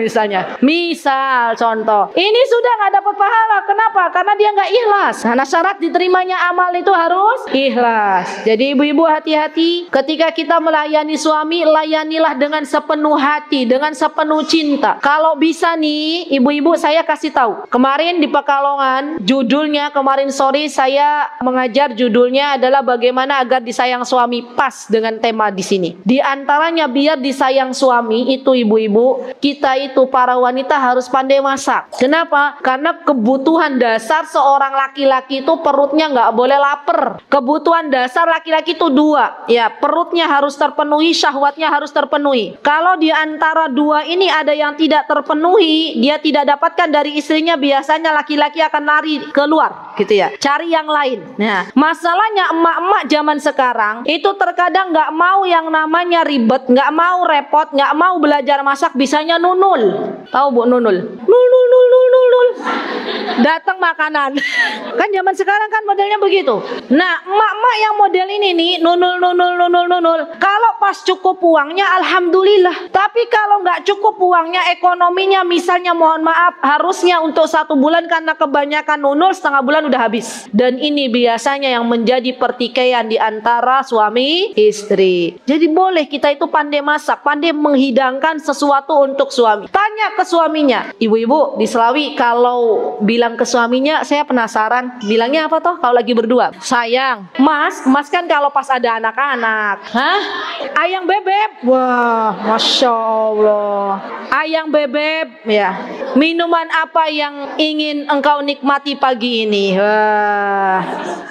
misal contoh. Ini sudah nggak dapat pahala. Kenapa? Karena dia nggak ikhlas. Nah, syarat diterimanya amal itu harus ikhlas. Jadi ibu-ibu hati-hati ketika kita melayani suami, layanilah dengan sepenuh hati, dengan sepenuh cinta. Kalau bisa nih ibu-ibu, saya kasih tahu, kemarin di Pekalongan, judulnya kemarin sore saya mengajar, judulnya adalah bagaimana agar disayang suami, pas dengan tema di sini. Di antaranya biar disayang suami itu ibu-ibu, kita itu para wanita harus pandai masak. Kenapa? Karena kebutuhan dasar seorang laki-laki itu perutnya nggak boleh lapar. Kebutuhan dasar laki-laki itu 2, ya, perutnya harus terpenuhi, syahwatnya harus terpenuhi. Kalau di antara 2 ini ada yang tidak terpenuhi, dia tidak dapatkan dari istrinya, biasanya laki-laki akan lari keluar gitu ya, cari yang lain. Nah, masalahnya emak-emak zaman sekarang itu terkadang nggak mau yang namanya ribet, nggak mau repot, nggak mau belajar masak, bisanya nunul. Tahu Bu nunul? Nul. Datang makanan. Kan zaman sekarang kan modelnya begitu. Nah, emak-emak yang model ini nih, nunul. Kalau pas cukup uangnya, alhamdulillah. Tapi kalau nggak cukup uangnya, ekonominya misalnya mohon maaf, harusnya untuk 1 bulan karena kebanyakan nunul, setengah bulan udah habis. Dan ini biasanya yang menjadi pertikaian di antara suami istri. Jadi boleh kita itu pandai masak, pandai menghidangkan sesuatu untuk suami. Tanya ke suaminya. Ibu-ibu di Selawi kalau bilang ke suaminya, saya penasaran, bilangnya apa toh kalau lagi berdua? Sayang, mas kan kalau pas ada anak-anak, Ayang bebek, wah, masya Allah. Ayang bebek, ya. Minuman apa yang ingin engkau nikmati pagi ini? Wah,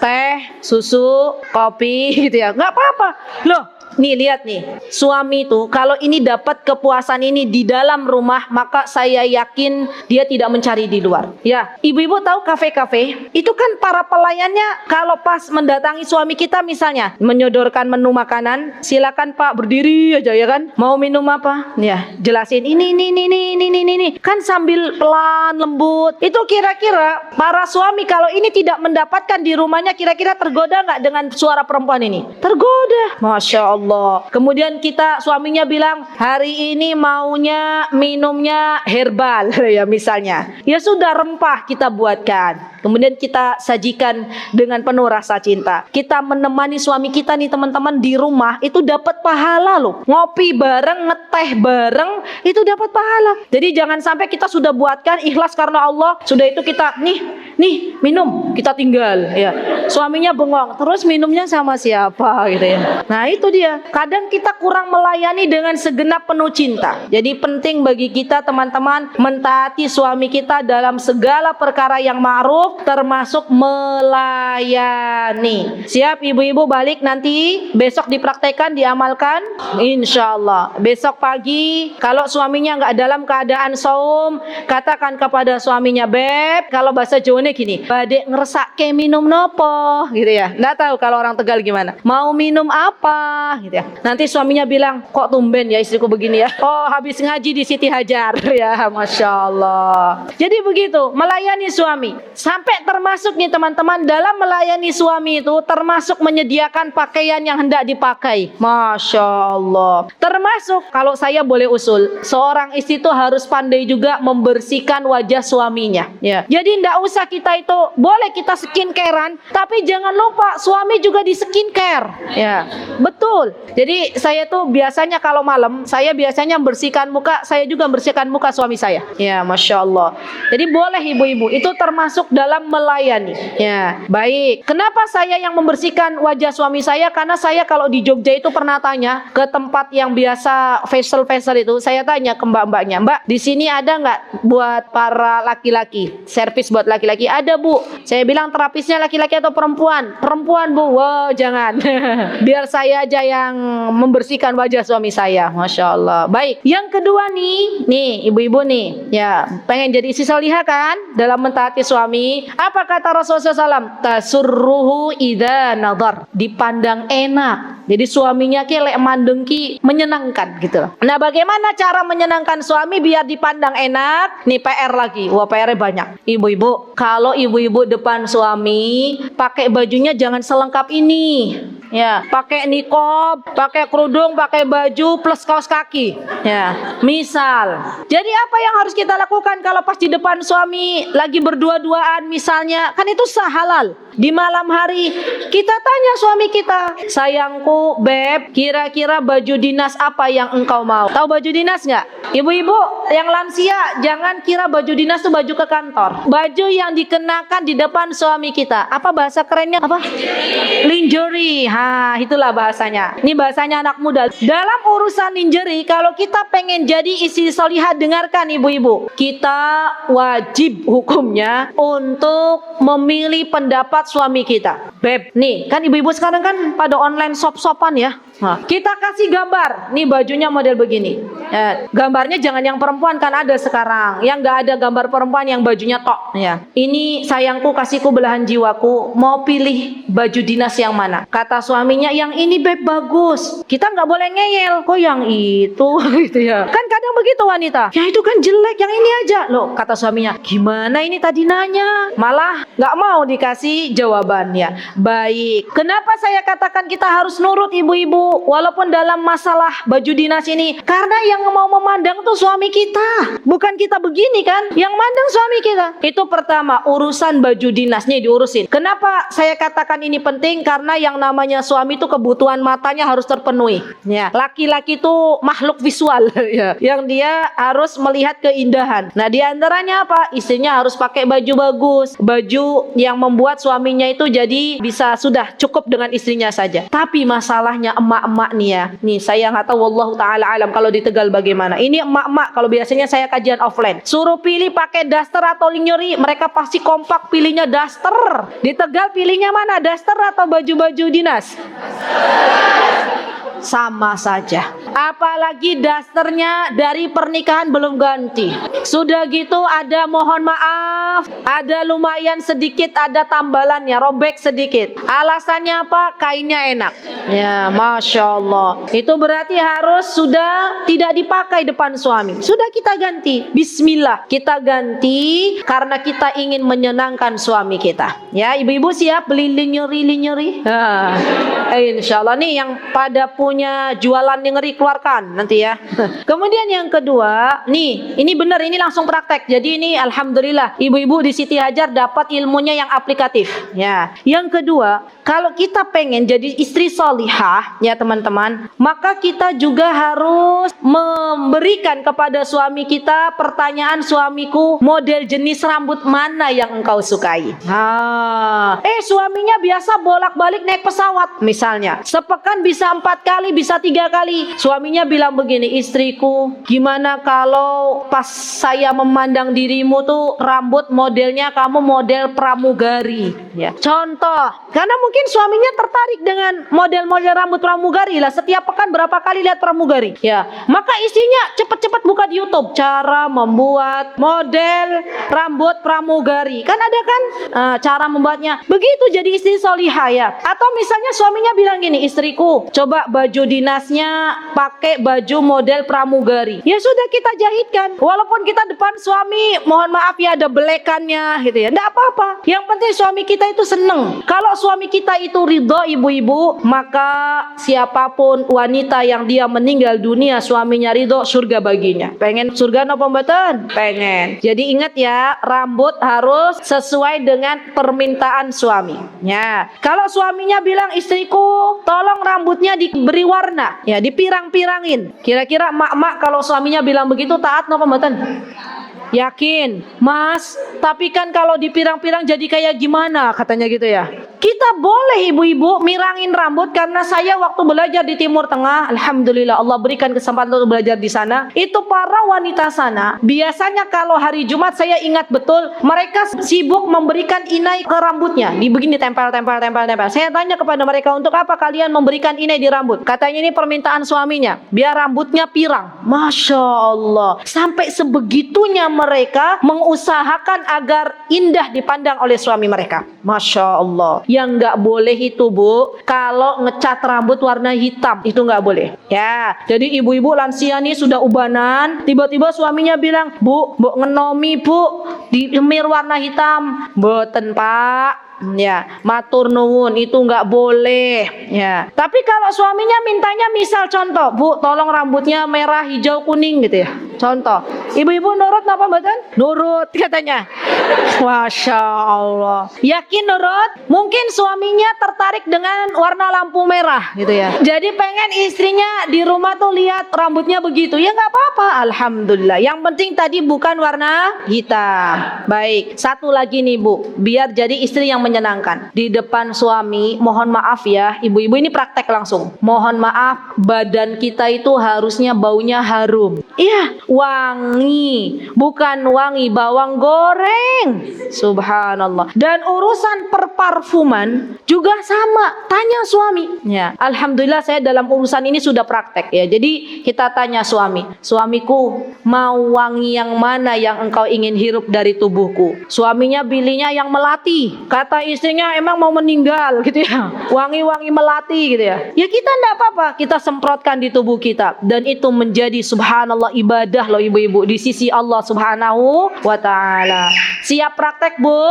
teh, susu, kopi, gitu ya. Nggak apa-apa, loh. Nih lihat nih, suami itu kalau ini dapat kepuasan ini di dalam rumah, maka saya yakin dia tidak mencari di luar. Ya, ibu-ibu tahu kafe-kafe itu kan para pelayannya kalau pas mendatangi suami kita misalnya menyodorkan menu makanan, silakan Pak berdiri aja ya kan. Mau minum apa? Ya, jelasin ini. Kan sambil pelan lembut. Itu kira-kira para suami kalau ini tidak mendapatkan di rumahnya, kira-kira tergoda nggak dengan suara perempuan ini? Tergoda, masya Allah. Kemudian suaminya bilang hari ini maunya minumnya herbal ya misalnya. Ya sudah, rempah kita buatkan. Kemudian kita sajikan dengan penuh rasa cinta. Kita menemani suami kita nih teman-teman di rumah itu dapat pahala loh. Ngopi bareng, ngeteh bareng itu dapat pahala. Jadi jangan sampai kita sudah buatkan ikhlas karena Allah, sudah itu kita nih minum, kita tinggal ya. Suaminya bengong, terus minumnya sama siapa gitu ya. Nah itu dia. Kadang kita kurang melayani dengan segenap penuh cinta. Jadi penting bagi kita teman-teman mentaati suami kita dalam segala perkara yang ma'ruf, termasuk melayani. Siap ibu-ibu balik nanti besok dipraktekkan, diamalkan insya Allah. Besok pagi kalau suaminya nggak dalam keadaan saum, katakan kepada suaminya, beb, kalau bahasa Jawa gini, badek ngeresake minum nopo gitu ya. Nggak tahu kalau orang Tegal gimana, mau minum apa gitu ya. Nanti suaminya bilang, kok tumben ya istriku begini ya. Oh, habis ngaji di Siti Hajar ya, masya Allah. Jadi begitu melayani suami. Sampai termasuk nih teman-teman, dalam melayani suami itu termasuk menyediakan pakaian yang hendak dipakai. Masya Allah. Termasuk kalau saya boleh usul, seorang istri itu harus pandai juga membersihkan wajah suaminya. Ya. Jadi tidak usah kita itu, boleh kita skincarean, tapi jangan lupa suami juga di skincare. Ya, betul. Jadi saya tuh biasanya kalau malam, saya biasanya bersihkan muka, saya juga bersihkan muka suami saya. Ya, masya Allah. Jadi boleh ibu-ibu, itu termasuk dalam melayani. Ya, baik. Kenapa saya yang membersihkan wajah suami saya? Karena saya kalau di Jogja itu pernah tanya ke tempat yang biasa facial itu, saya tanya ke mbak-mbaknya, Mbak, di sini ada nggak buat para laki-laki? Servis buat laki-laki? Ada Bu. Saya bilang terapisnya laki-laki atau perempuan? Perempuan Bu. Wow, jangan. Biar saya aja yang membersihkan wajah suami saya. Masya Allah. Baik. Yang kedua nih ibu-ibu nih, ya pengen jadi istri salihah kan dalam mentaati suami. Apa kata Rasulullah SAW? Tasurruhu idza nadhar, dipandang enak. Jadi suaminya lek mandeng menyenangkan gitu. Nah, bagaimana cara menyenangkan suami biar dipandang enak? Nih PR lagi. Wah, PR-nya banyak. Ibu-ibu, kalau ibu-ibu depan suami, pakai bajunya jangan selengkap ini. Ya, pakai nikob, pakai kerudung, pakai baju plus kaos kaki. Ya, misal. Jadi apa yang harus kita lakukan kalau pas di depan suami lagi berdua-duaan misalnya? Kan itu sah, halal. Di malam hari kita tanya suami kita, sayangku, beb, kira-kira baju dinas apa yang engkau mau? Tahu baju dinas nggak? Ibu-ibu yang lansia, jangan kira baju dinas itu baju ke kantor. Baju yang dikenakan di depan suami kita. Apa bahasa kerennya? Apa? Lingerie. Itulah bahasanya. Ini bahasanya anak muda. Dalam urusan lingerie, kalau kita pengen jadi istri salihah, dengarkan ibu-ibu, kita wajib hukumnya untuk memilih pendapat suami kita. Beb, nih kan ibu-ibu sekarang kan pada online shop-shopan ya. Nah, kita kasih gambar, nih bajunya model begini. Gambarnya jangan yang perempuan, kan ada sekarang yang nggak ada gambar perempuan, yang bajunya tok. Ya, ini sayangku, kasihku, belahan jiwaku, mau pilih baju dinas yang mana? Kata suaminya, yang ini beb bagus. Kita nggak boleh ngeyel, kok yang itu gitu ya. Kan kadang begitu wanita, yang itu kan jelek, yang ini aja. Loh, kata suaminya, gimana ini tadi nanya? Malah nggak mau dikasih jawabannya. Baik, kenapa saya katakan kita harus nurut ibu-ibu walaupun dalam masalah baju dinas ini? Karena yang mau memandang tuh suami kita, bukan kita begini kan. Yang mandang suami kita. Itu pertama, urusan baju dinas nih diurusin. Kenapa saya katakan ini penting? Karena yang namanya suami itu kebutuhan matanya harus terpenuhi. Ya, laki-laki itu makhluk visual ya. Yang yang dia harus melihat keindahan. Nah, di antaranya apa? Istrinya harus pakai baju bagus, baju yang membuat suaminya itu jadi bisa sudah cukup dengan istrinya saja. Tapi masalahnya emak-emak nih ya. Nih saya nggak tahu, wallahu taala alam kalau di Tegal bagaimana. Ini emak-emak kalau biasanya saya kajian offline, suruh pilih pakai daster atau lingerie, mereka pasti kompak pilihnya daster. Di Tegal pilihnya mana? Daster atau baju-baju dinas? Sama saja. Apalagi dasternya dari pernikahan belum ganti. Sudah gitu ada mohon maaf, ada lumayan sedikit ada tambalannya, robek sedikit. Alasannya apa? Kainnya enak. Ya, Masya Allah. Itu berarti harus sudah tidak dipakai depan suami. Sudah kita ganti. Bismillah. Kita ganti karena kita ingin menyenangkan suami kita. Ya, ibu-ibu siap beli lingerie? Insya Allah nih yang pada punya jualan lingerie keluarkan nanti ya. Kemudian yang kedua, nih ini benar, ini langsung praktek. Jadi ini alhamdulillah ibu-ibu di Siti Hajar dapat ilmunya yang aplikatif. Ya. Yang kedua, kalau kita pengen jadi istri solihah ya teman-teman, maka kita juga harus memberikan kepada suami kita pertanyaan, suamiku model jenis rambut mana yang engkau sukai. Suaminya biasa bolak-balik naik pesawat misalnya, sepekan bisa 4 kali, bisa 3 kali. Suaminya bilang begini, istriku, gimana kalau pas saya memandang dirimu tuh rambut modelnya kamu model pramugari ya. Contoh, karena mungkin suaminya tertarik dengan model-model rambut pramugari lah, setiap pekan berapa kali lihat pramugari ya. Maka istrinya cepet-cepet buka di YouTube cara membuat model rambut pramugari. Kan ada kan cara membuatnya. Begitu jadi istri solihah ya. Atau misalnya suaminya bilang gini, istriku, coba baju dinasnya pakai baju model pramugari. Ya sudah kita jahitkan. Walaupun kita depan suami, mohon maaf ya ada belekannya gitu ya. Enggak apa-apa. Yang penting suami kita itu seneng. Kalau suami kita itu ridho ibu-ibu, maka siapapun wanita yang dia meninggal dunia suaminya ridho, surga baginya. Pengen surga apa mboten? Pengen. Jadi ingat ya, rambut harus sesuai dengan permintaan suami. Ya. Kalau suaminya bilang, istriku tolong rambutnya diberi warna, ya dipirang-pirangin. Kira-kira mak-mak kalau suaminya bilang begitu taat napa mboten? Yakin, Mas, tapi kan kalau dipirang-pirang jadi kayak gimana katanya gitu ya. Kita boleh ibu-ibu mirangin rambut, karena saya waktu belajar di Timur Tengah, alhamdulillah Allah berikan kesempatan untuk belajar di sana. Itu para wanita sana, biasanya kalau hari Jumat saya ingat betul, mereka sibuk memberikan inai ke rambutnya. Begini tempel. Saya tanya kepada mereka, untuk apa kalian memberikan inai di rambut? Katanya ini permintaan suaminya, biar rambutnya pirang. Masya Allah, sampai sebegitunya mereka mengusahakan agar indah dipandang oleh suami mereka. Masya Allah. Yang nggak boleh itu Bu, kalau ngecat rambut warna hitam itu nggak boleh. Ya, jadi ibu-ibu lansia nih sudah ubanan, tiba-tiba suaminya bilang, Bu ngenomi Bu, dimir warna hitam. Boten Pak. Ya, matur nuwun, itu nggak boleh ya. Tapi kalau suaminya mintanya misal contoh, Bu tolong rambutnya merah, hijau, kuning gitu ya. Contoh, ibu-ibu nurut apa mboten? Nurut katanya. Masya Allah. Yakin nurut? Mungkin suaminya tertarik dengan warna lampu merah gitu ya. Jadi pengen istrinya di rumah tuh lihat rambutnya begitu. Ya nggak apa-apa, alhamdulillah. Yang penting tadi bukan warna hitam. Baik, satu lagi nih Bu, biar jadi istri yang menyenangkan. Di depan suami, mohon maaf ya, ibu-ibu ini praktek langsung. Mohon maaf, badan kita itu harusnya baunya harum. Iya, wangi, bukan wangi bawang goreng. Subhanallah. Dan urusan perparfuman juga sama. Tanya suami. Ya, alhamdulillah saya dalam urusan ini sudah praktek ya. Jadi kita tanya suami, suamiku mau wangi yang mana yang engkau ingin hirup dari tubuhku? Suaminya pilihnya yang melati. Kata istrinya emang mau meninggal gitu ya. Wangi-wangi melati gitu ya. Ya kita enggak apa-apa, kita semprotkan di tubuh kita, dan itu menjadi subhanallah ibadah loh ibu-ibu di sisi Allah Subhanahu wa taala. Siap praktek Bu?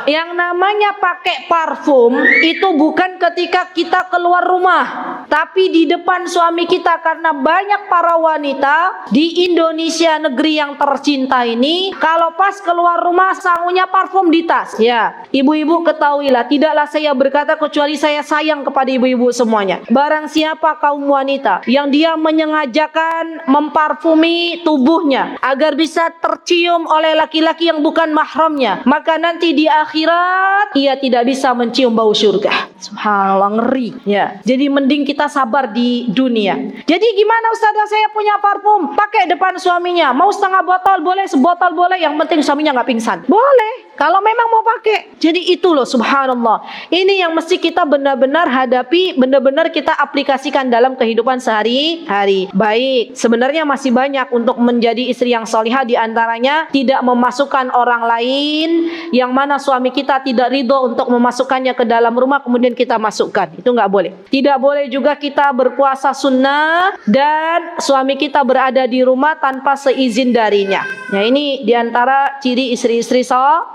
Yang namanya pakai parfum itu bukan ketika kita keluar rumah, tapi di depan suami kita. Karena banyak para wanita di Indonesia, negeri yang tercinta ini, kalau pas keluar rumah sangunya parfum di tas. Ya, ibu-ibu ketahuilah, tidaklah saya berkata kecuali saya sayang kepada ibu-ibu semuanya. Barang siapa kaum wanita yang dia menyengajakan memparfumi tubuhnya agar bisa tercium oleh laki-laki yang bukan mahramnya, maka nanti di akhirat ia tidak bisa mencium bau surga. Subhanallah, ngeri ya. Jadi mending kita sabar di dunia. Jadi gimana ustazah, saya punya parfum, pakai depan suaminya, mau setengah botol boleh, sebotol boleh, yang penting suaminya nggak pingsan. Boleh kalau memang mau pakai. Jadi itu loh, subhanallah, ini yang mesti kita benar-benar hadapi, benar-benar kita aplikasikan dalam kehidupan sehari-hari. Baik, sebenarnya masih banyak untuk menjadi istri yang salihah, di antaranya tidak memasukkan orang lain yang mana suami kita tidak ridho untuk memasukkannya ke dalam rumah kemudian kita masukkan. Itu nggak boleh. Tidak boleh juga kita berpuasa sunnah dan suami kita berada di rumah tanpa seizin darinya. Ya, ini diantara ciri istri-istri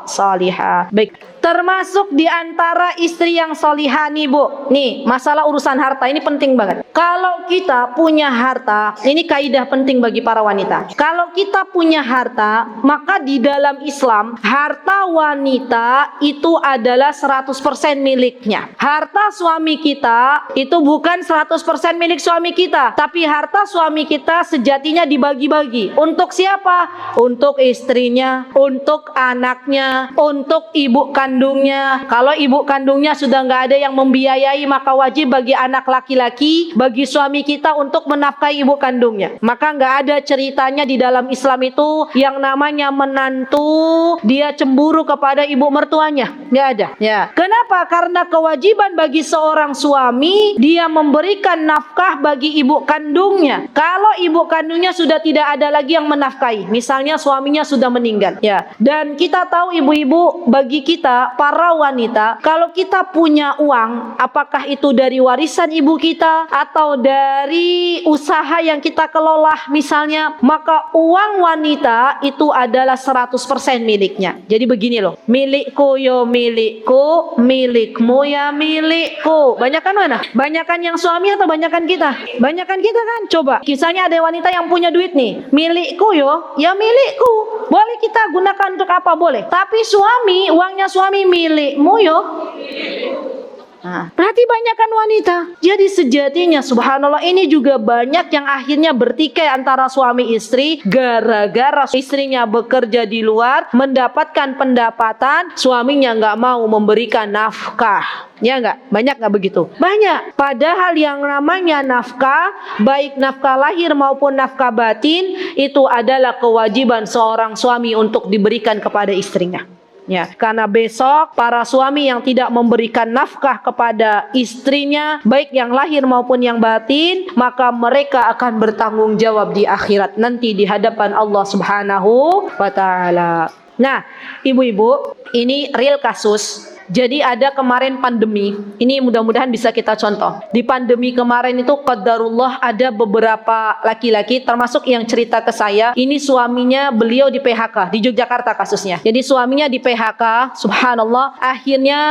salihah. Baik, termasuk diantara istri yang salihah nih Bu, nih masalah urusan harta ini penting banget. Kalau kita punya harta, ini kaidah penting bagi para wanita. Kalau kita punya harta, maka di dalam Islam harta wanita itu adalah 100% miliknya. Harta suami kita itu bukan 100% milik suami kita, tapi harta suami kita sejatinya dibagi-bagi. Untuk siapa? Untuk istrinya, untuk anaknya, untuk ibu kandungnya. Kalau ibu kandungnya sudah nggak ada yang membiayai, maka wajib bagi anak laki-laki, bagi suami kita untuk menafkahi ibu kandungnya. Maka nggak ada ceritanya di dalam Islam itu yang namanya menantu dia cemburu kepada ibu mertuanya. Nggak ada. Ya. Kenapa? Karena kewajiban bagi seorang suami dia memberikan nafkah bagi ibu kandungnya. Kalau ibu kandungnya sudah tidak ada lagi yang menafkahi, misalnya suaminya sudah meninggal, ya. Dan kita tahu ibu-ibu, bagi kita para wanita, kalau kita punya uang, apakah itu dari warisan ibu kita atau dari usaha yang kita kelola misalnya, maka uang wanita itu adalah 100% miliknya. Jadi begini loh, milikku yo milikku, milikmu ya milikku. Banyakan mana? Banyakan yang suami atau banyakan kita? Banyakan kita kan. Coba, misalnya ada wanita yang punya duit nih, milikku yo ya milikku, boleh kita gunakan untuk apa, boleh. Tapi suami, uangnya suami, milikmu yo. Nah, berarti banyakkan wanita. Jadi sejatinya subhanallah ini juga banyak yang akhirnya bertikai antara suami istri gara-gara istrinya bekerja di luar mendapatkan pendapatan, suaminya nggak mau memberikan nafkah. Ya nggak? Banyak nggak begitu? Banyak. Padahal yang namanya nafkah, baik nafkah lahir maupun nafkah batin, itu adalah kewajiban seorang suami untuk diberikan kepada istrinya. Ya, karena besok para suami yang tidak memberikan nafkah kepada istrinya, baik yang lahir maupun yang batin, maka mereka akan bertanggung jawab di akhirat nanti di hadapan Allah Subhanahu wa taala. Nah, ibu-ibu, ini real kasus. Jadi ada kemarin pandemi, ini mudah-mudahan bisa kita contoh. Di pandemi kemarin itu qadarullah ada beberapa laki-laki, termasuk yang cerita ke saya, ini suaminya beliau di PHK, di Yogyakarta kasusnya. Jadi suaminya di PHK, subhanallah, akhirnya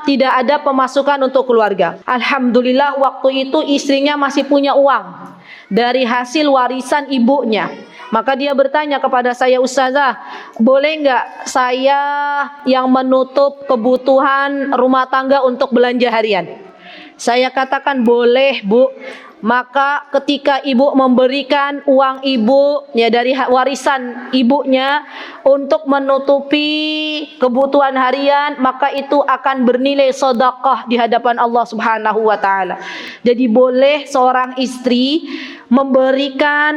tidak ada pemasukan untuk keluarga. Alhamdulillah waktu itu istrinya masih punya uang dari hasil warisan ibunya. Maka dia bertanya kepada saya, Ustazah, boleh nggak saya yang menutup kebutuhan rumah tangga untuk belanja harian? Saya katakan boleh Bu. Maka ketika ibu memberikan uang ibu ya dari warisan ibunya untuk menutupi kebutuhan harian, maka itu akan bernilai sedekah di hadapan Allah Subhanahu wa taala. Jadi boleh seorang istri memberikan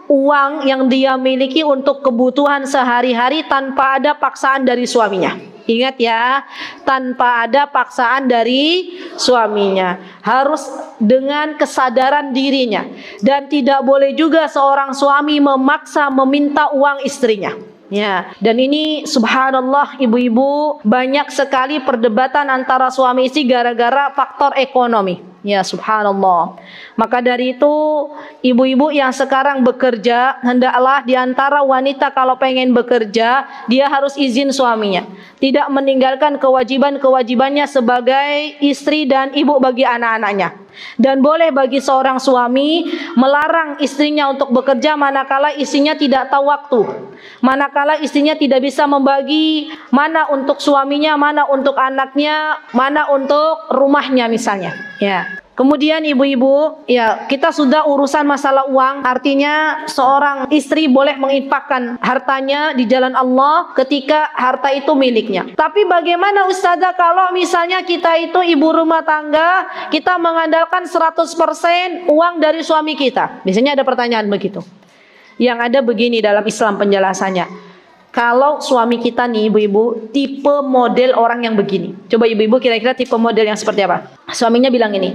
uang yang dia miliki untuk kebutuhan sehari-hari tanpa ada paksaan dari suaminya. Ingat ya, tanpa ada paksaan dari suaminya. Harus dengan kesadaran dirinya. Dan tidak boleh juga seorang suami memaksa meminta uang istrinya. Ya, dan ini subhanallah ibu-ibu, banyak sekali perdebatan antara suami istri gara-gara faktor ekonomi. Ya subhanallah. Maka dari itu ibu-ibu yang sekarang bekerja, hendaklah diantara wanita kalau pengen bekerja, dia harus izin suaminya. Tidak meninggalkan kewajiban-kewajibannya sebagai istri dan ibu bagi anak-anaknya. Dan boleh bagi seorang suami melarang istrinya untuk bekerja manakala istrinya tidak tahu waktu. Manakala istrinya tidak bisa membagi mana untuk suaminya, mana untuk anaknya, mana untuk rumahnya misalnya. Ya. Kemudian ibu-ibu, ya kita sudah urusan masalah uang. Artinya seorang istri boleh menginfakkan hartanya di jalan Allah ketika harta itu miliknya. Tapi bagaimana Ustazah kalau misalnya kita itu ibu rumah tangga, kita mengandalkan 100% uang dari suami kita? Biasanya ada pertanyaan begitu. Yang ada begini dalam Islam penjelasannya. Kalau suami kita nih ibu-ibu tipe model orang yang begini. Coba ibu-ibu kira-kira tipe model yang seperti apa? Suaminya bilang ini,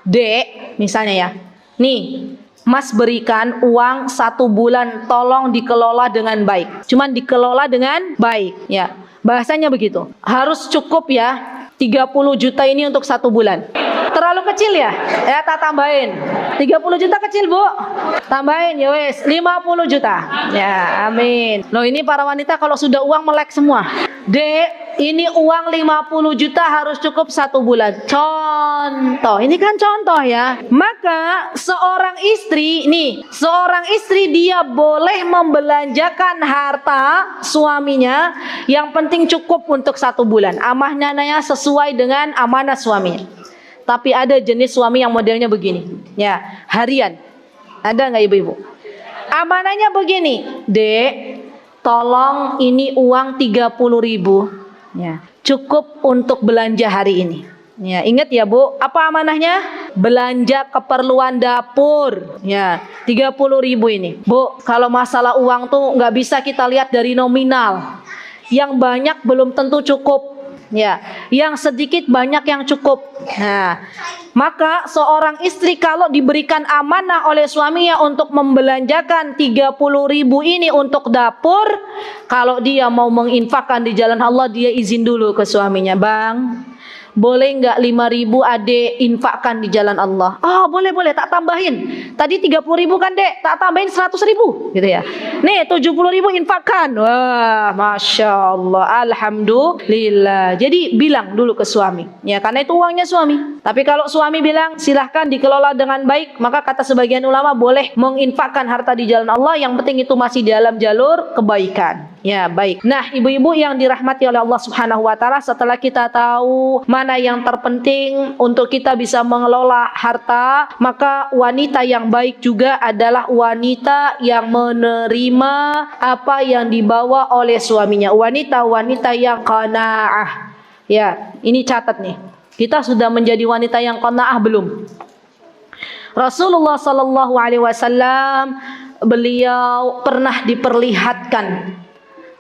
Dek, misalnya ya, nih Mas berikan uang 1 bulan, tolong dikelola dengan baik. Cuman dikelola dengan baik, ya. Bahasanya begitu. Harus cukup ya, 30 juta ini untuk 1 bulan. Terlalu kecil ya? Ya tak tambahin. 30 juta kecil bu, tambahin ya wes 50 juta. Ya amin. Loh ini para wanita kalau sudah uang melek semua. Dek, ini uang 50 juta harus cukup 1 bulan. Contoh, ini kan contoh ya. Maka seorang istri dia boleh membelanjakan harta suaminya. Yang penting cukup untuk 1 bulan. Amanahnya sesuai dengan amanah suaminya. Tapi ada jenis suami yang modelnya begini, ya harian. Ada nggak ibu-ibu? Amanahnya begini, Dek, tolong ini uang 30.000, ya cukup untuk belanja hari ini. Ya ingat ya bu, apa amanahnya? Belanja keperluan dapur. Ya 30.000 ini, bu. Kalau masalah uang tuh nggak bisa kita lihat dari nominal. Yang banyak belum tentu cukup. Ya, yang sedikit banyak yang cukup. Nah, maka seorang istri kalau diberikan amanah oleh suaminya untuk membelanjakan 30.000 ini untuk dapur, kalau dia mau menginfakkan di jalan Allah, dia izin dulu ke suaminya, Bang, boleh nggak 5.000 adek infakkan di jalan Allah? Oh boleh, tak tambahin. Tadi 30.000 kan dek, tak tambahin 100.000 gitu ya. Nih 70.000 infakkan. Wah masya Allah, alhamdulillah. Jadi bilang dulu ke suami, ya karena itu uangnya suami. Tapi kalau suami bilang silahkan dikelola dengan baik, maka kata sebagian ulama boleh menginfakkan harta di jalan Allah. Yang penting itu masih dalam jalur kebaikan. Ya baik. Nah ibu-ibu yang dirahmati oleh Allah Subhanahu Wa Taala, setelah kita tahu mana yang terpenting untuk kita bisa mengelola harta, maka wanita yang baik juga adalah wanita yang menerima apa yang dibawa oleh suaminya. Wanita-wanita yang qanaah. Ya, ini catat nih. Kita sudah menjadi wanita yang qanaah belum? Rasulullah sallallahu alaihi wasallam beliau pernah diperlihatkan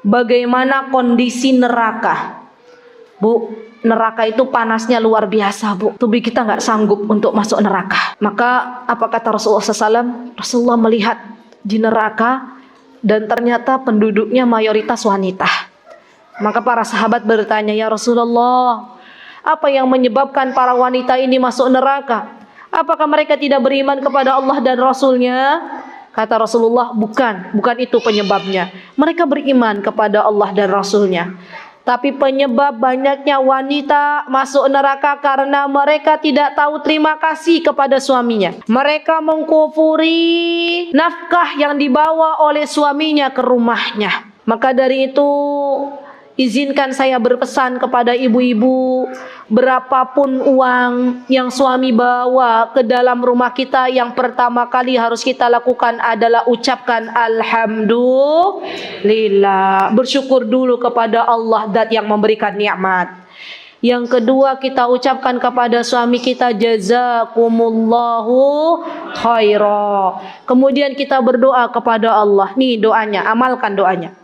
bagaimana kondisi neraka. Bu, neraka itu panasnya luar biasa bu. Tubuh kita nggak sanggup untuk masuk neraka. Maka apa kata Rasulullah SAW? Rasulullah melihat di neraka dan ternyata penduduknya mayoritas wanita. Maka para sahabat bertanya, ya Rasulullah, apa yang menyebabkan para wanita ini masuk neraka? Apakah mereka tidak beriman kepada Allah dan Rasulnya? Kata Rasulullah, bukan itu penyebabnya. Mereka beriman kepada Allah dan Rasulnya. Tapi penyebab banyaknya wanita masuk neraka karena mereka tidak tahu terima kasih kepada suaminya. Mereka mengkufuri nafkah yang dibawa oleh suaminya ke rumahnya. Maka dari itu, izinkan saya berpesan kepada ibu-ibu, berapapun uang yang suami bawa ke dalam rumah kita, yang pertama kali harus kita lakukan adalah ucapkan alhamdulillah. Bersyukur dulu kepada Allah zat yang memberikan nikmat. Yang kedua, kita ucapkan kepada suami kita jazakumullahu khaira. Kemudian kita berdoa kepada Allah. Nih doanya, amalkan doanya.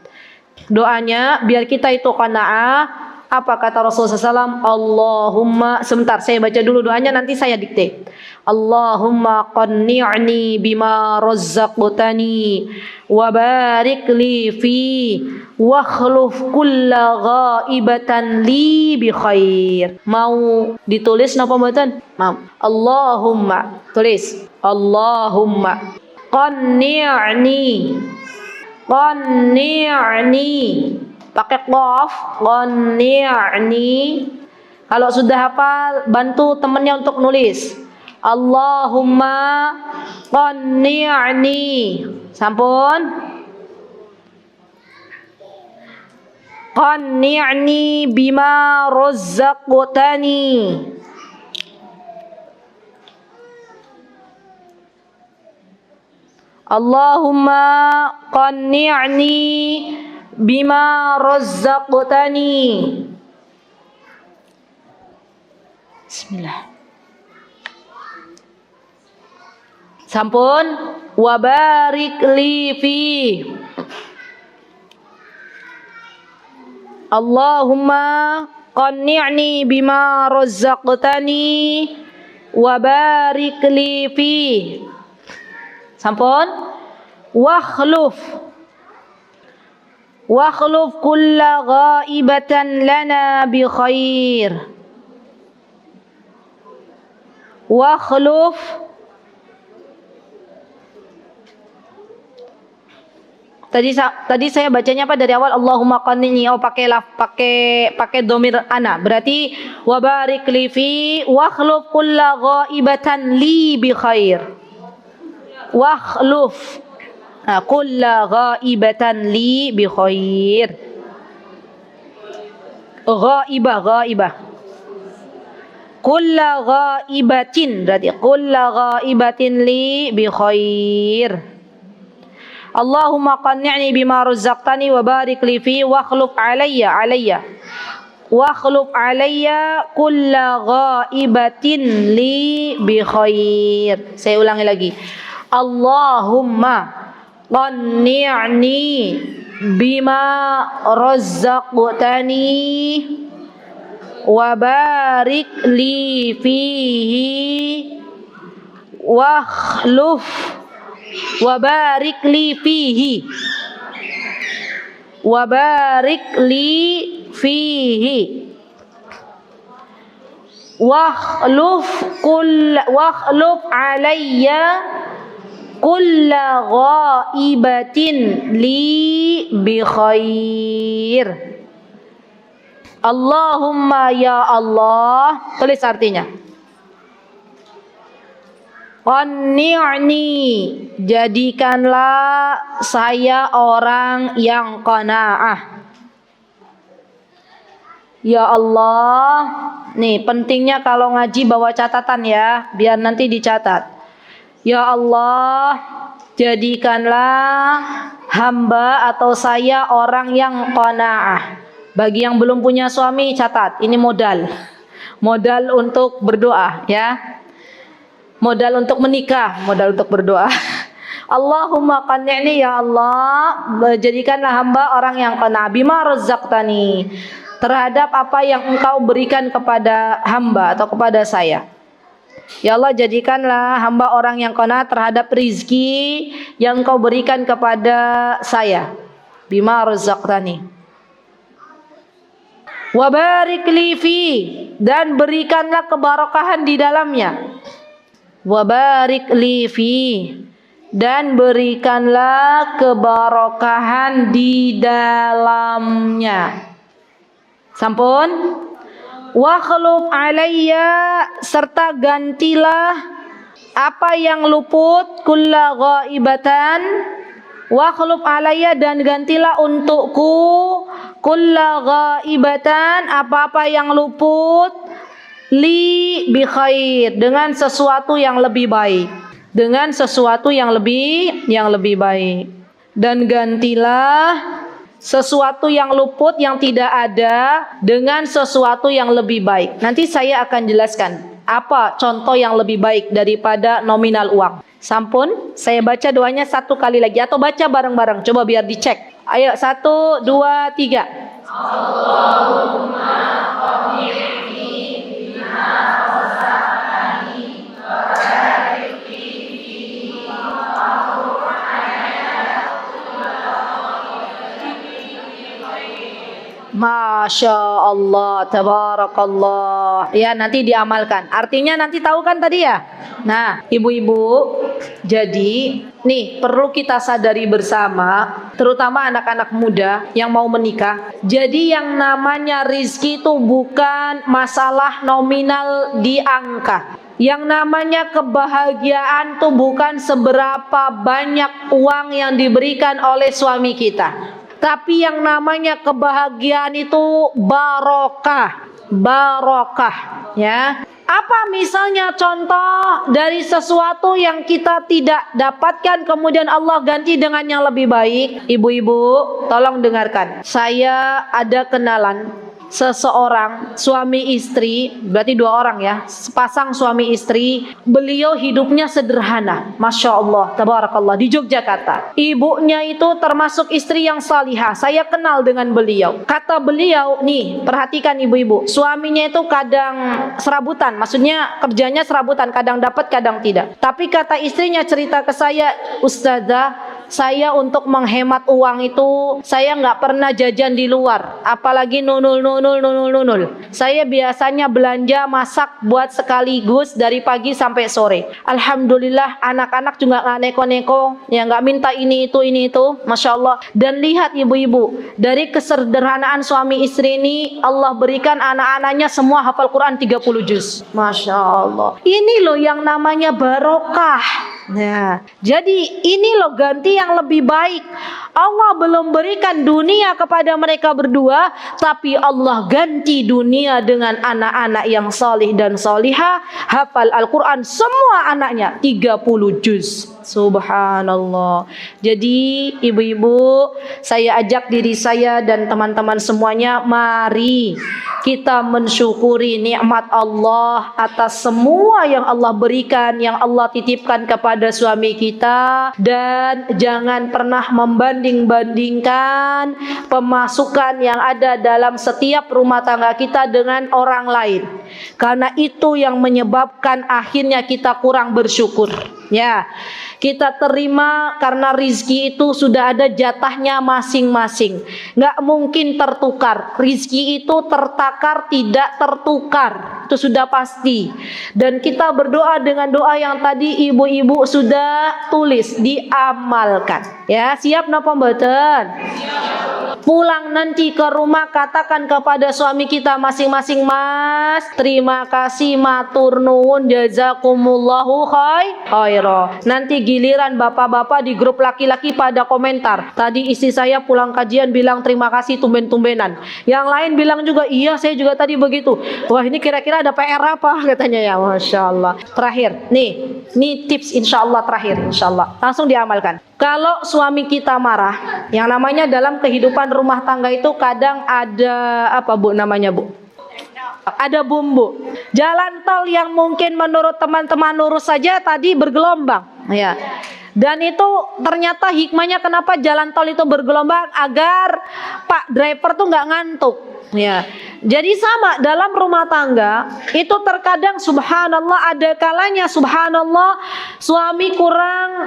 Doanya biar kita itu qanaah. Apa kata Rasulullah SAW? Allahumma, sebentar saya baca dulu doanya, nanti saya dikte. Allahumma qanni'ni bima razzaqtani wa barik li fi wakhluf kulla ghaibatan li bi khair. Mau ditulis napa mboten? Mau. Allahumma, tulis. Allahumma qanni'ni. Qanni'ni. Pakai qaf, qanni'ni. Kalau sudah hafal, bantu temannya untuk nulis. Allahumma qanni'ni. Sampun. Qanni'ni bima razzaqtani. Allahumma qanni'ni bima razzaqtani. Bismillah. Sampun. Wa barik li fi. Allahumma qanni'ni bima razzaqtani wa barik li fi. Sampun. Wakhluf kulla ghaibatan lana bi khair. Wakhluf Tadi saya bacanya apa dari awal? Allahumma qanni'ni. Oh, pakai dhamir ana. Berarti wa barik li fi wakhluf kulla ghaibatan li bi khair. Wakhluf kulla ghaibatan li bi khair. Ghaibah. Kulla ghaibatin, berarti kulla ghaibatin li bi khair. Allahumma qanni'ni bima razzaqtani wa barik li fi wakhluf alayya wakhluf alayya kulla ghaibatin li bi khair. Saya ulangi lagi. Allahumma qanni'ni bima razzaqtani wa barik li fihi wakhluf wa barik li fihi wa barik li fihi wakhluf alayya kulla ghaibatin li bi khair. Allahumma ya Allah, tulis artinya. Qanni'ni, jadikanlah saya orang yang qanaah. Ya Allah, nih pentingnya kalau ngaji bawa catatan ya, biar nanti dicatat. Ya Allah, jadikanlah hamba atau saya orang yang qanaah. Bagi yang belum punya suami, catat, ini modal untuk berdoa ya. Modal untuk menikah, modal untuk berdoa. Allahumma qanni'ni, ya Allah, jadikanlah hamba orang yang qana' bima razzaqtani, terhadap apa yang Engkau berikan kepada hamba atau kepada saya. Ya Allah, jadikanlah hamba orang yang qana' terhadap rizki yang Engkau berikan kepada saya. Bima razzaqtani. Wa barik li fi, dan berikanlah keberkahan di dalamnya. Wa barik li fi, dan berikanlah keberkahan di dalamnya. Sampun. Wa khluf alayya, serta gantilah apa yang luput, kulla ghaibatan. Wa khluf alayya, dan gantilah untukku, kulla ghaibatan, apa-apa yang luput, li bi khair, dengan sesuatu yang lebih baik, dengan sesuatu yang lebih baik. Dan gantilah sesuatu yang luput, yang tidak ada, dengan sesuatu yang lebih baik. Nanti saya akan jelaskan apa contoh yang lebih baik daripada nominal uang. Sampun, saya baca doanya satu kali lagi atau baca bareng-bareng, coba biar dicek. Ayo, 1, 2, 3. Allahumma qanni'ni bima razaqtani wa barik li fihi wa qur alayya kulla Masya Allah, tabarakallah. Ya, nanti diamalkan. Artinya nanti tahu kan tadi ya? Nah, ibu-ibu, jadi nih perlu kita sadari bersama, terutama anak-anak muda yang mau menikah. Jadi yang namanya rizki itu bukan masalah nominal di angka. Yang namanya kebahagiaan tuh bukan seberapa banyak uang yang diberikan oleh suami kita. Tapi yang namanya kebahagiaan itu barokah, barokah, ya. Apa misalnya contoh dari sesuatu yang kita tidak dapatkan kemudian Allah ganti dengan yang lebih baik? Ibu-ibu, tolong dengarkan. Saya ada kenalan seseorang suami istri, berarti 2 orang ya, sepasang suami istri. Beliau hidupnya sederhana, Masya Allah, tabarakallah, di Yogyakarta. Ibunya itu termasuk istri yang salihah. Saya kenal dengan beliau. Kata beliau, nih perhatikan ibu-ibu, suaminya itu kadang serabutan, maksudnya kerjanya serabutan, kadang dapat kadang tidak. Tapi kata istrinya cerita ke saya, Ustazah, saya untuk menghemat uang itu saya nggak pernah jajan di luar, apalagi nunul. Saya biasanya belanja masak buat sekaligus dari pagi sampai sore. Alhamdulillah anak-anak juga nggak neko-neko, ya nggak minta ini itu, Masya Allah. Dan lihat ibu-ibu, dari kesederhanaan suami istri ini Allah berikan anak-anaknya semua hafal Quran 30 juz. Masya Allah. Ini loh yang namanya barokah. Nah, jadi ini loh ganti yang lebih baik. Allah belum berikan dunia kepada mereka berdua, tapi Allah ganti dunia dengan anak-anak yang salih dan salihah, hafal Al-Quran semua anaknya 30 juz. Subhanallah. Jadi ibu-ibu, saya ajak diri saya dan teman-teman semuanya, mari kita mensyukuri nikmat Allah atas semua yang Allah berikan, yang Allah titipkan kepada suami kita. Dan jangan pernah membanding-bandingkan pemasukan yang ada dalam setiap rumah tangga kita dengan orang lain, karena itu yang menyebabkan akhirnya kita kurang bersyukur. Ya, kita terima karena rizki itu sudah ada jatahnya masing-masing, nggak mungkin tertukar. Rizki itu tertakar, tidak tertukar, itu sudah pasti. Dan kita berdoa dengan doa yang tadi ibu-ibu sudah tulis, diamalkan. Ya, siap napa mboten? Pulang nanti ke rumah katakan kepada suami kita masing-masing, Mas, terima kasih, matur nuwun, jazakumullahu khairan. Nanti giliran bapak-bapak di grup laki-laki pada komentar, tadi istri saya pulang kajian bilang terima kasih tumben-tumbenan. Yang lain bilang juga, iya saya juga tadi begitu. Wah, ini kira-kira ada PR apa katanya ya. Masya Allah. Terakhir, nih tips insya Allah terakhir, insya Allah langsung diamalkan. Kalau suami kita marah, yang namanya dalam kehidupan rumah tangga itu kadang ada apa Bu namanya Bu? Ada bumbu. Jalan tol yang mungkin menurut teman-teman lurus saja tadi bergelombang, ya. Dan itu ternyata hikmahnya kenapa jalan tol itu bergelombang, agar Pak driver tuh nggak ngantuk. Ya, jadi sama dalam rumah tangga itu terkadang subhanallah ada kalanya subhanallah suami kurang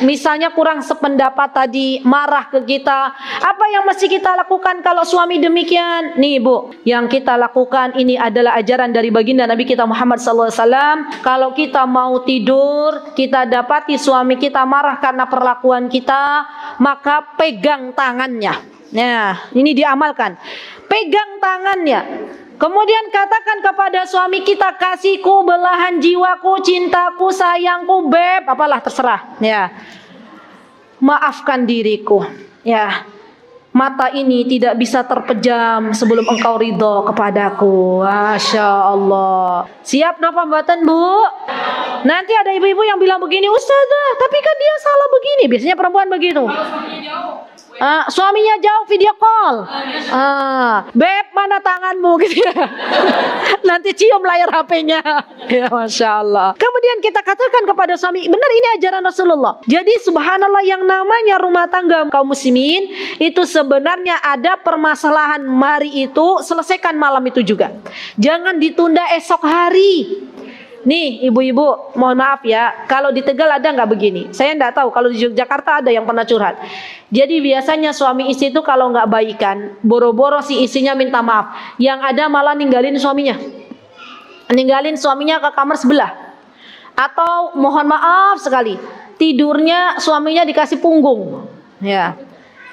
misalnya kurang sependapat tadi, marah ke kita. Apa yang mesti kita lakukan kalau suami demikian? Nih Bu, yang kita lakukan ini adalah ajaran dari baginda Nabi kita Muhammad SAW. Kalau kita mau tidur, kita dapati suami kita marah karena perlakuan kita, maka pegang tangannya. Nah, ini diamalkan. Pegang tangannya. Kemudian katakan kepada suami kita, kasihku, belahan jiwaku, cintaku, sayangku, beb, apalah terserah. Ya. Maafkan diriku. Ya. Mata ini tidak bisa terpejam sebelum engkau ridho kepadaku. Masya Allah. Siap napa mboten Bu? Nanti ada ibu-ibu yang bilang begini, Ustazah, tapi kan dia salah begini. Biasanya perempuan begitu. Suaminya jauh video call. Beb, mana tanganmu gitu ya. Nanti cium layar HP-nya. Ya Masya Allah. Kemudian kita katakan kepada suami, benar ini ajaran Rasulullah. Jadi subhanallah, yang namanya rumah tangga kaum muslimin itu sebenarnya ada permasalahan, mari itu selesaikan malam itu juga. Jangan ditunda esok hari. Nih ibu-ibu, mohon maaf ya, kalau di Tegal ada nggak begini? Saya nggak tahu, kalau di Yogyakarta ada yang pernah curhat. Jadi biasanya suami istri itu kalau nggak baikan, boro-boro si istrinya minta maaf, yang ada malah ninggalin suaminya ke kamar sebelah. Atau mohon maaf sekali, tidurnya suaminya dikasih punggung. Ya,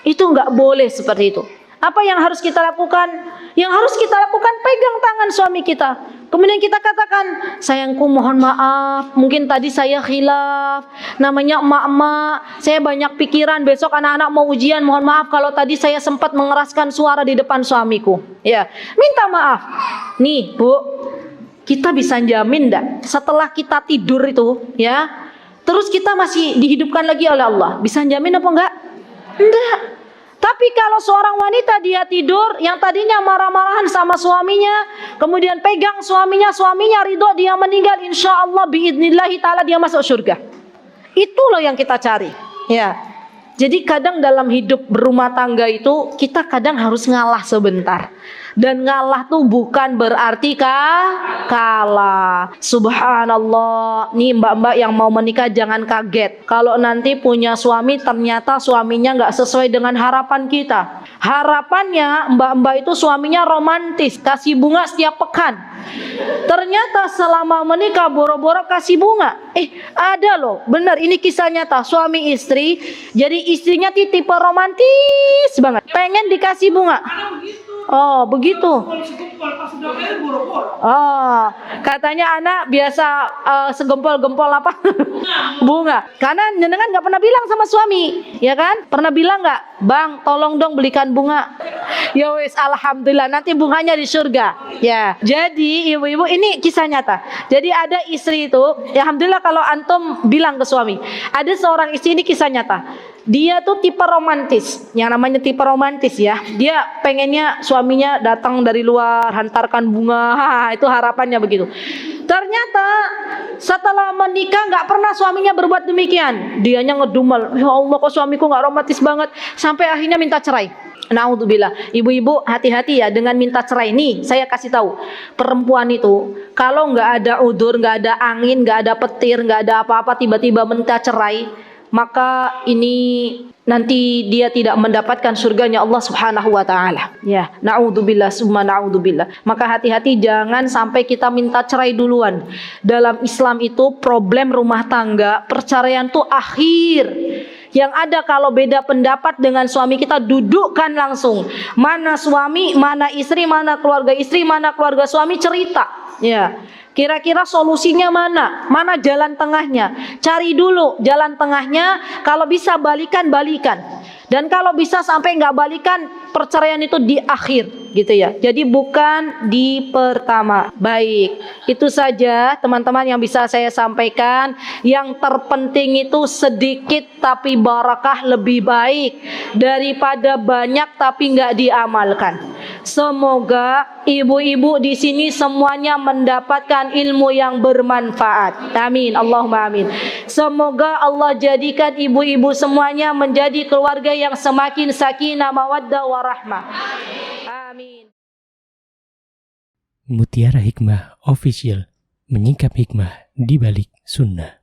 itu nggak boleh seperti itu. Apa yang harus kita lakukan? Yang harus kita lakukan, pegang tangan suami kita. Kemudian kita katakan, sayangku mohon maaf, mungkin tadi saya khilaf, namanya emak-emak, saya banyak pikiran, besok anak-anak mau ujian, mohon maaf kalau tadi saya sempat mengeraskan suara di depan suamiku. Ya, minta maaf. Nih Bu, kita bisa jamin enggak setelah kita tidur itu, ya, terus kita masih dihidupkan lagi oleh Allah? Bisa jamin apa enggak? Enggak. Tapi kalau seorang wanita dia tidur, yang tadinya marah-marahan sama suaminya, kemudian pegang suaminya ridho, dia meninggal, insya Allah biidnillahi ta'ala dia masuk surga. Itu loh yang kita cari. Ya. Jadi kadang dalam hidup berumah tangga itu kita kadang harus ngalah sebentar. Dan ngalah tuh bukan berarti kalah. Subhanallah. Nih mbak-mbak yang mau menikah jangan kaget kalau nanti punya suami ternyata suaminya nggak sesuai dengan harapan kita. Harapannya mbak-mbak itu suaminya romantis, kasih bunga setiap pekan. Ternyata selama menikah boro-boro kasih bunga. Ada loh, benar, ini kisah nyata, suami istri. Jadi istrinya tipe romantis banget, pengen dikasih bunga. Oh begitu. Oh, katanya anak biasa segempol-gempol apa? Bunga. Karena jenengan nggak pernah bilang sama suami, ya kan? Pernah bilang nggak, Bang, tolong dong belikan bunga. Ya wes, alhamdulillah nanti bunganya di surga. Ya. Jadi ibu-ibu ini kisah nyata. Jadi ada istri itu, ya alhamdulillah kalau antum bilang ke suami, ada seorang istri ini kisah nyata. Dia tuh tipe romantis, yang namanya tipe romantis ya. Dia pengennya suaminya datang dari luar, hantarkan bunga, itu harapannya begitu. Ternyata setelah menikah nggak pernah suaminya berbuat demikian. Dianya ngedumel, ya Allah kok suamiku nggak romantis banget, sampai akhirnya minta cerai. Naudzubillah. Ibu-ibu hati-hati ya dengan minta cerai. Nih saya kasih tahu, perempuan itu kalau nggak ada udzur, nggak ada angin, nggak ada petir, nggak ada apa-apa, tiba-tiba minta cerai, maka ini nanti dia tidak mendapatkan surganya Allah Subhanahu wa taala. Ya, naudzubillah summa naudzubillah. Maka hati-hati jangan sampai kita minta cerai duluan. Dalam Islam itu problem rumah tangga, perceraian tuh akhir. Yang ada kalau beda pendapat dengan suami kita, dudukkan langsung. Mana suami, mana istri, mana keluarga istri, mana keluarga suami, cerita. Ya. Kira-kira solusinya mana? Mana jalan tengahnya? Cari dulu jalan tengahnya. Kalau bisa balikan. Dan kalau bisa sampai nggak balikan, perceraian itu di akhir, gitu ya. Jadi bukan di pertama. Baik, itu saja teman-teman yang bisa saya sampaikan. Yang terpenting itu sedikit tapi barakah lebih baik daripada banyak tapi nggak diamalkan. Semoga ibu-ibu di sini semuanya mendapatkan ilmu yang bermanfaat. Amin, Allahumma amin. Semoga Allah jadikan ibu-ibu semuanya menjadi keluarga yang semakin sakinah, mawaddah, warahmah. Amin. Mutiara Hikmah Official, menyingkap hikmah di balik sunnah.